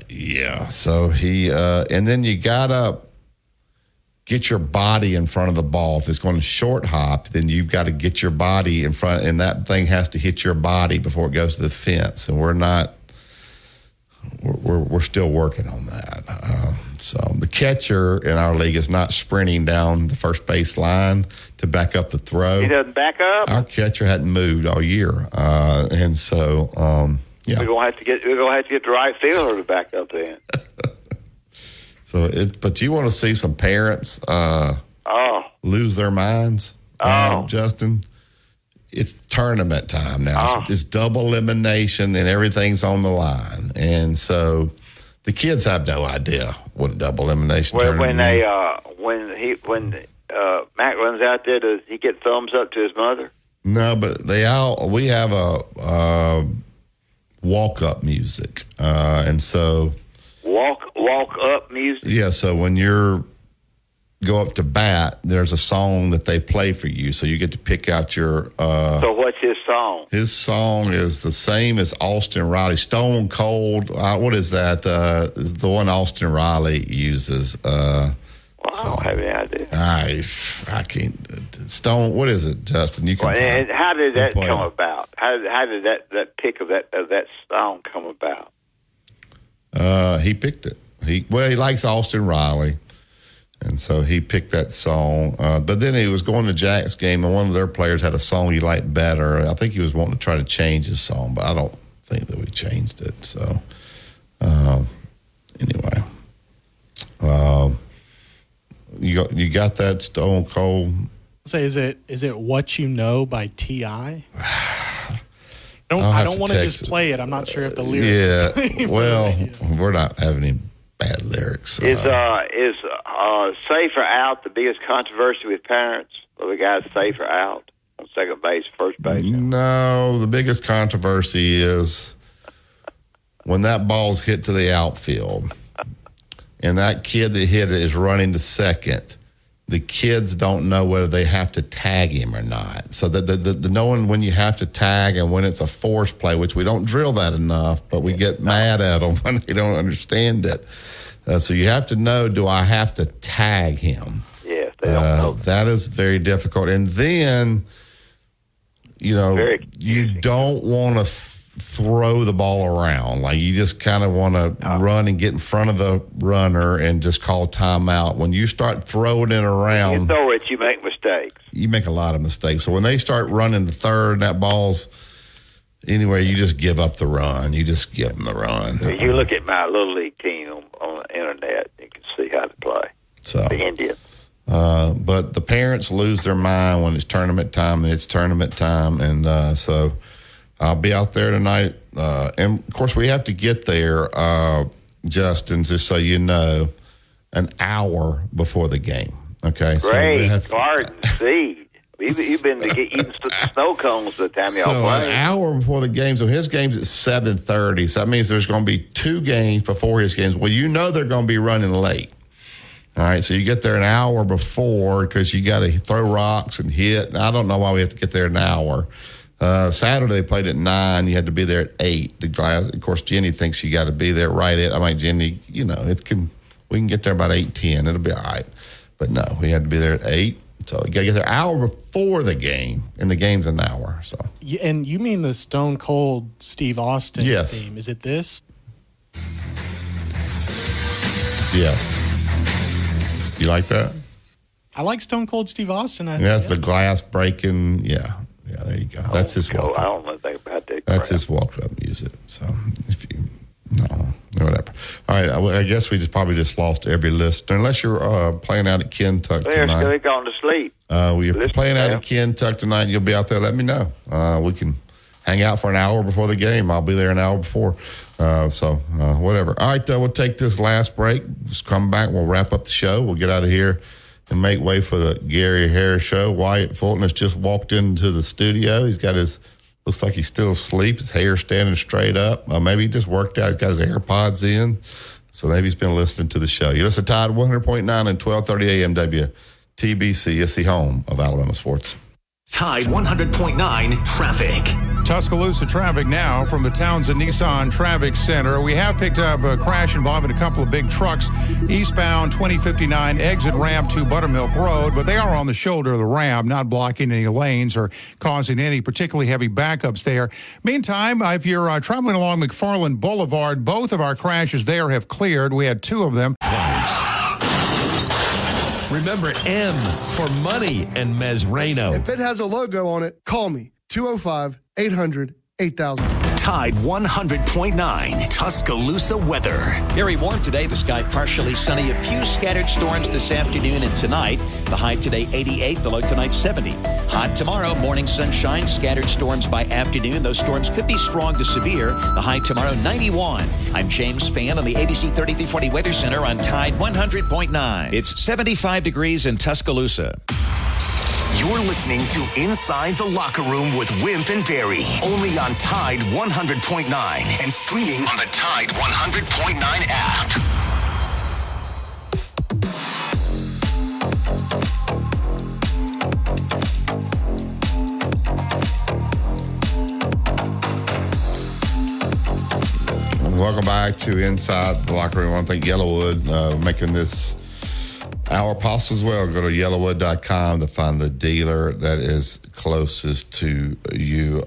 Yeah. So and then you got to get your body in front of the ball. If it's going to short hop, then you've got to get your body in front, and that thing has to hit your body before it goes to the fence. And we're still working on that. So the catcher in our league is not sprinting down the first base line to back up the throw. He doesn't back up? Our catcher hadn't moved all year. And so, yeah. We're going to have to get the right fielder to back up then. But you want to see some parents lose their minds, Justin? It's tournament time now. It's double elimination, and everything's on the line. And so the kids have no idea what a double elimination tournament is. When Mac runs out there, does he get thumbs up to his mother? No, but we have a walk up music, and so walk up music. Yeah, so when you're go up to bat, there's a song that they play for you. So you get to pick out your. So what's his song? His song is the same as Austin Riley. Stone Cold. What is that? The one Austin Riley uses. I don't have any idea. I can't. Stone. What is it, Justin? You can. And how did that come about? How did that pick of that song come about? He picked it. He likes Austin Riley, and so he picked that song. But then he was going to Jack's game, and one of their players had a song he liked better. I think he was wanting to try to change his song, but I don't think that we changed it. So anyway, you got that Stone Cold. Say, is it What You Know by T.I.? I don't want to just play it. I'm not sure if the lyrics. Yeah, well, we're not having any bad lyrics. Is safe or out the biggest controversy with parents? Or the guy's safe or out on second base, first base? No, the biggest controversy is when that ball's hit to the outfield, and that kid that hit it is running to second. The kids don't know whether they have to tag him or not. So the knowing when you have to tag and when it's a force play, which we don't drill that enough, but we get mad at them when they don't understand it. So you have to know, do I have to tag him? Yes, they don't know. That is very difficult. And then, you don't want to throw the ball around. Like, you just kind of want to run and get in front of the runner and just call timeout. When you start throwing it around, you throw it, you make mistakes. You make a lot of mistakes. So when they start running to third and that ball's anywhere, you just give up the run. You just give them the run. You look at my Little League team on the internet, you can see how to play. So the Indians. But the parents lose their mind when it's tournament time. And so I'll be out there tonight. And, of course, we have to get there, Justin, just so you know, an hour before the game. Okay? Great. Garden seed. You've been eating snow cones the time y'all play. An hour before the game. So his game's at 7:30. So that means there's going to be 2 games before his games. Well, they're going to be running late. All right, so you get there an hour before because you got to throw rocks and hit. I don't know why we have to get there an hour. Saturday they played at 9. You had to be there at 8. Of course, Jenny thinks you got to be there right at. Jenny, we can get there about 8:10. It'll be all right. But no, we had to be there at 8. So you got to get there an hour before the game, and the game's an hour. So. And you mean the Stone Cold Steve Austin theme? Is it this? Yes. You like that? I like Stone Cold Steve Austin. That's the glass breaking. Yeah, there you go. That's his walk. I don't know anything about that. That's his walk-up music. So whatever. All right, I guess we probably lost every listener, unless you're playing out at Kentucky tonight. They're going to sleep. We're playing out at Kentucky tonight. You'll be out there. Let me know. We can hang out for an hour before the game. I'll be there an hour before. Whatever. All right, we'll take this last break. Just come back. We'll wrap up the show. We'll get out of here and make way for the Gary Harris Show. Wyatt Fulton has just walked into the studio. He's got looks like he's still asleep. His hair standing straight up. Maybe he just worked out. He's got his AirPods in. So maybe he's been listening to the show. You listen to Tide 100.9 and 1230 AM WTBC. It's the home of Alabama sports. Tide 100.9 traffic. Tuscaloosa traffic now from the Townsend Nissan Traffic Center. We have picked up a crash involving a couple of big trucks eastbound 2059 exit ramp to Buttermilk Road, but they are on the shoulder of the ramp, not blocking any lanes or causing any particularly heavy backups there. Meantime, if you're traveling along McFarland Boulevard, both of our crashes there have cleared. We had 2 of them. Remember M for money and Mesrano. If it has a logo on it, call me. 205-800-8000. Tide 100.9 Tuscaloosa weather. Very warm today. The sky partially sunny. A few scattered storms this afternoon and tonight. The high today 88. The low tonight 70. Hot tomorrow. Morning sunshine. Scattered storms by afternoon. Those storms could be strong to severe. The high tomorrow 91. I'm James Spann on the ABC 3340 Weather Center on Tide 100.9. It's 75 degrees in Tuscaloosa. You're listening to Inside the Locker Room with Wimp and Barry, only on Tide 100.9 and streaming on the Tide 100.9 app. Welcome back to Inside the Locker Room. I want to thank Yellowwood making this hour possible as well. Go to yellowwood.com to find the dealer that is closest to you.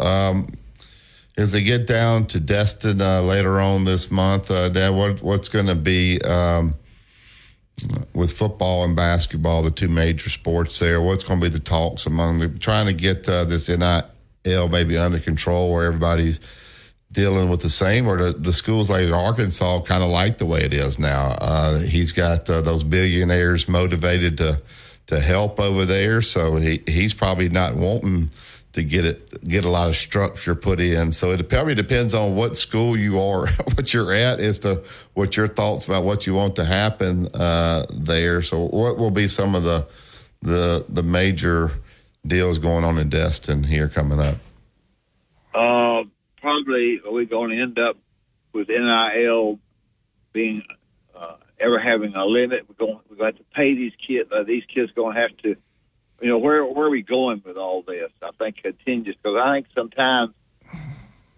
As they get down to Destin later on this month, Dad, what's going to be with football and basketball, the two major sports there? What's going to be the talks among them, trying to get this NIL maybe under control where everybody's dealing with the same, or the schools like Arkansas kind of like the way it is now? He's got those billionaires motivated to help over there, so he's probably not wanting to get a lot of structure put in. So it probably depends on what school you are, what you're at, as to what your thoughts about what you want to happen there. So what will be some of the major deals going on in Destin here coming up? Probably we're going to end up with NIL being ever having a limit. We're going to have to pay these kids. These kids going to have to. Where are we going with all this? I think contingent, because I think sometimes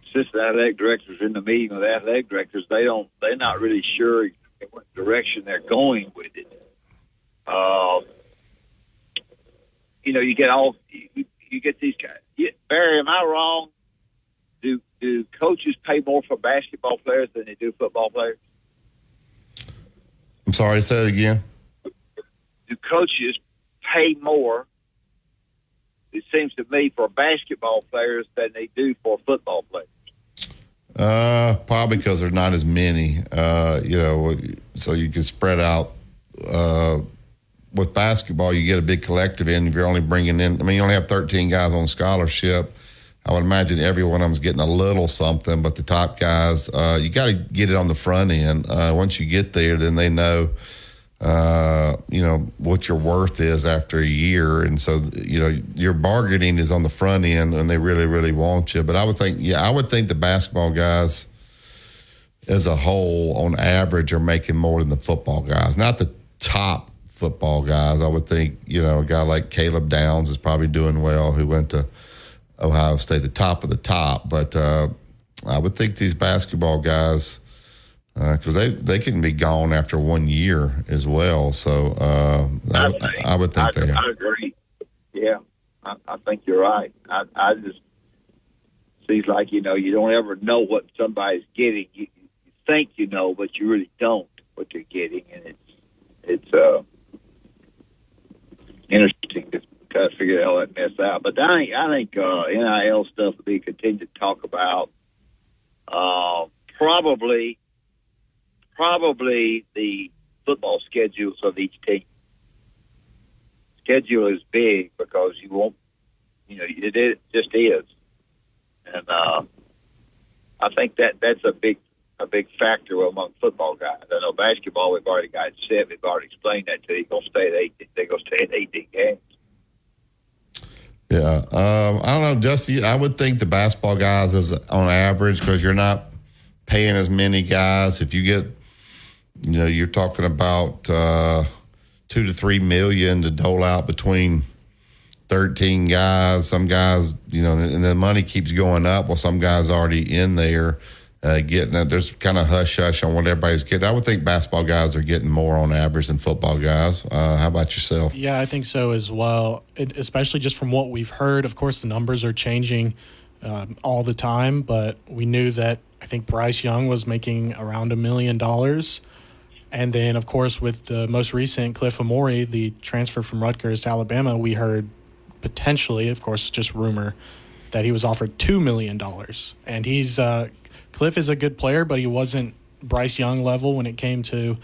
assistant athletic directors in the meeting with athletic directors, they're not really sure what direction they're going with it. You get these guys. Barry, am I wrong? Do coaches pay more for basketball players than they do football players? I'm sorry, say it again. Do coaches pay more, it seems to me, for basketball players than they do for football players? Probably because there's not as many, so you can spread out. With basketball, you get a big collective in. If you're only bringing in, you only have 13 guys on scholarship. I would imagine every one of them's getting a little something, but the top guys, you got to get it on the front end. Once you get there, then they know, what your worth is after a year. And so, your bargaining is on the front end and they really, really want you. But I would think the basketball guys as a whole, on average, are making more than the football guys. Not the top football guys. I would think, a guy like Caleb Downs is probably doing well, who went to Ohio State, the top of the top. But I would think these basketball guys, because they can be gone after 1 year as well. So I would think they are. I agree. Yeah, I think you're right. I just seems like, you don't ever know what somebody's getting. You think you know, but you really don't what you're getting. And it's interesting to try to figure all that mess out. But I think NIL stuff will be continued to talk about. Probably the football schedules of each team. Schedule is big because you won't, it just is. And I think that's a big factor among football guys. I know basketball, we've already got it set. We've already explained that to you. They're going to stay at 18 games. Yeah. I don't know, Justin, I would think the basketball guys is on average, because you're not paying as many guys. If you get, you're talking about $2 to $3 million to dole out between 13 guys. Some guys, and the money keeps going up. Well, some guys already in there getting it. There's kind of hush on what everybody's getting. I would think basketball guys are getting more on average than football guys. How about yourself? Yeah, I think so as well. Especially just from what we've heard. Of course, the numbers are changing all the time, but we knew that I think Bryce Young was making around $1 million. And then, of course, with the most recent Cliff Amore, the transfer from Rutgers to Alabama, we heard potentially, of course, just rumor, that he was offered $2 million. And he's Cliff is a good player, but he wasn't Bryce Young level when it came to,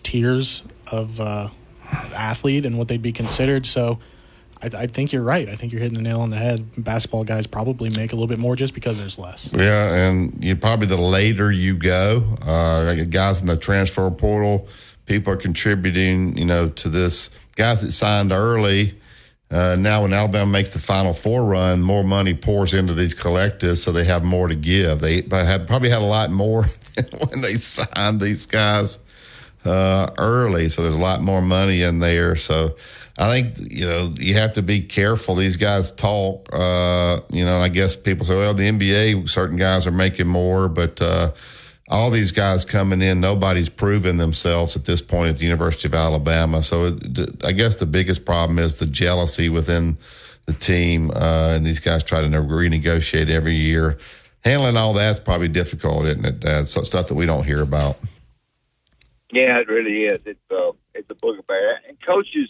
tiers of athlete and what they'd be considered. So I think you're right. I think you're hitting the nail on the head. Basketball guys probably make a little bit more just because there's less. Yeah, and probably the later you go, guys in the transfer portal, people are contributing, to this. Guys that signed early, now when Alabama makes the Final Four run, more money pours into these collectives, so they have more to give. They probably had a lot more when they signed these guys early, so there's a lot more money in there. So I think, you have to be careful. These guys talk, and I guess people say, well, the NBA, certain guys are making more, but all these guys coming in, nobody's proven themselves at this point at the University of Alabama. So I guess the biggest problem is the jealousy within the team, and these guys try to renegotiate every year. Handling all that's probably difficult, isn't it, Dad? So stuff that we don't hear about. Yeah, it really is. It's a booger. And coaches,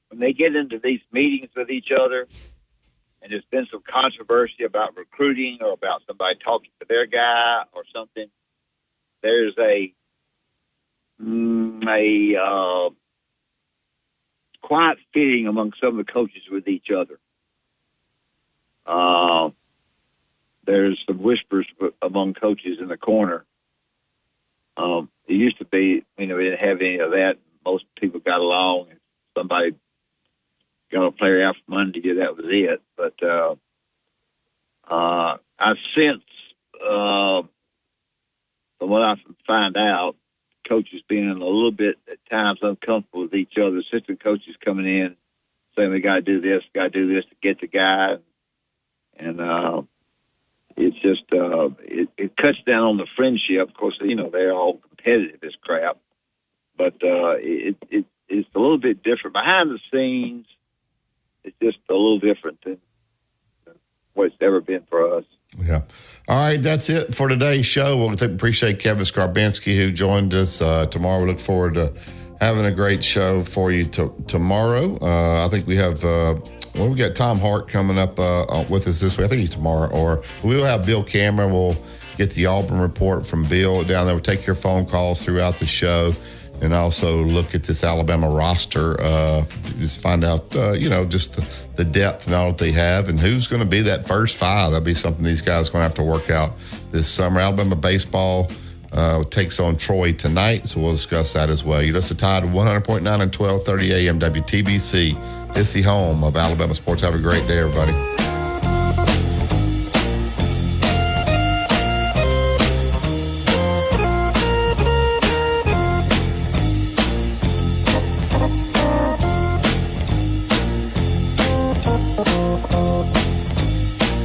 when they get into these meetings with each other, and there's been some controversy about recruiting or about somebody talking to their guy or something, there's a quiet fitting among some of the coaches with each other. There's some whispers among coaches in the corner. It used to be, we didn't have any of that. Most people got along. If somebody got a player out from under you, that was it. But I sense, from what I find out, coaches being a little bit at times uncomfortable with each other. Assistant coaches coming in saying we got to do this to get the guy, and it's just it cuts down on the friendship. Of course, they're all competitive as crap, but it's a little bit different behind the scenes. It's just a little different than what it's ever been for us. Yeah. All right, that's it for today's show. We'll appreciate Kevin Skarbinsky who joined us tomorrow. We look forward to having a great show for you tomorrow. I think we have we got Tom Hart coming up with us this week. I think he's tomorrow. Or we'll have Bill Cameron. We'll get the Auburn report from Bill down there. We'll take your phone calls throughout the show. And also look at this Alabama roster, just find out, just the depth and all that they have and who's going to be that first five. That'll be something these guys are going to have to work out this summer. Alabama baseball takes on Troy tonight, so we'll discuss that as well. You listen to Tide 100.9 and 1230 AM WTBC. It's the home of Alabama sports. Have a great day, everybody. Oh,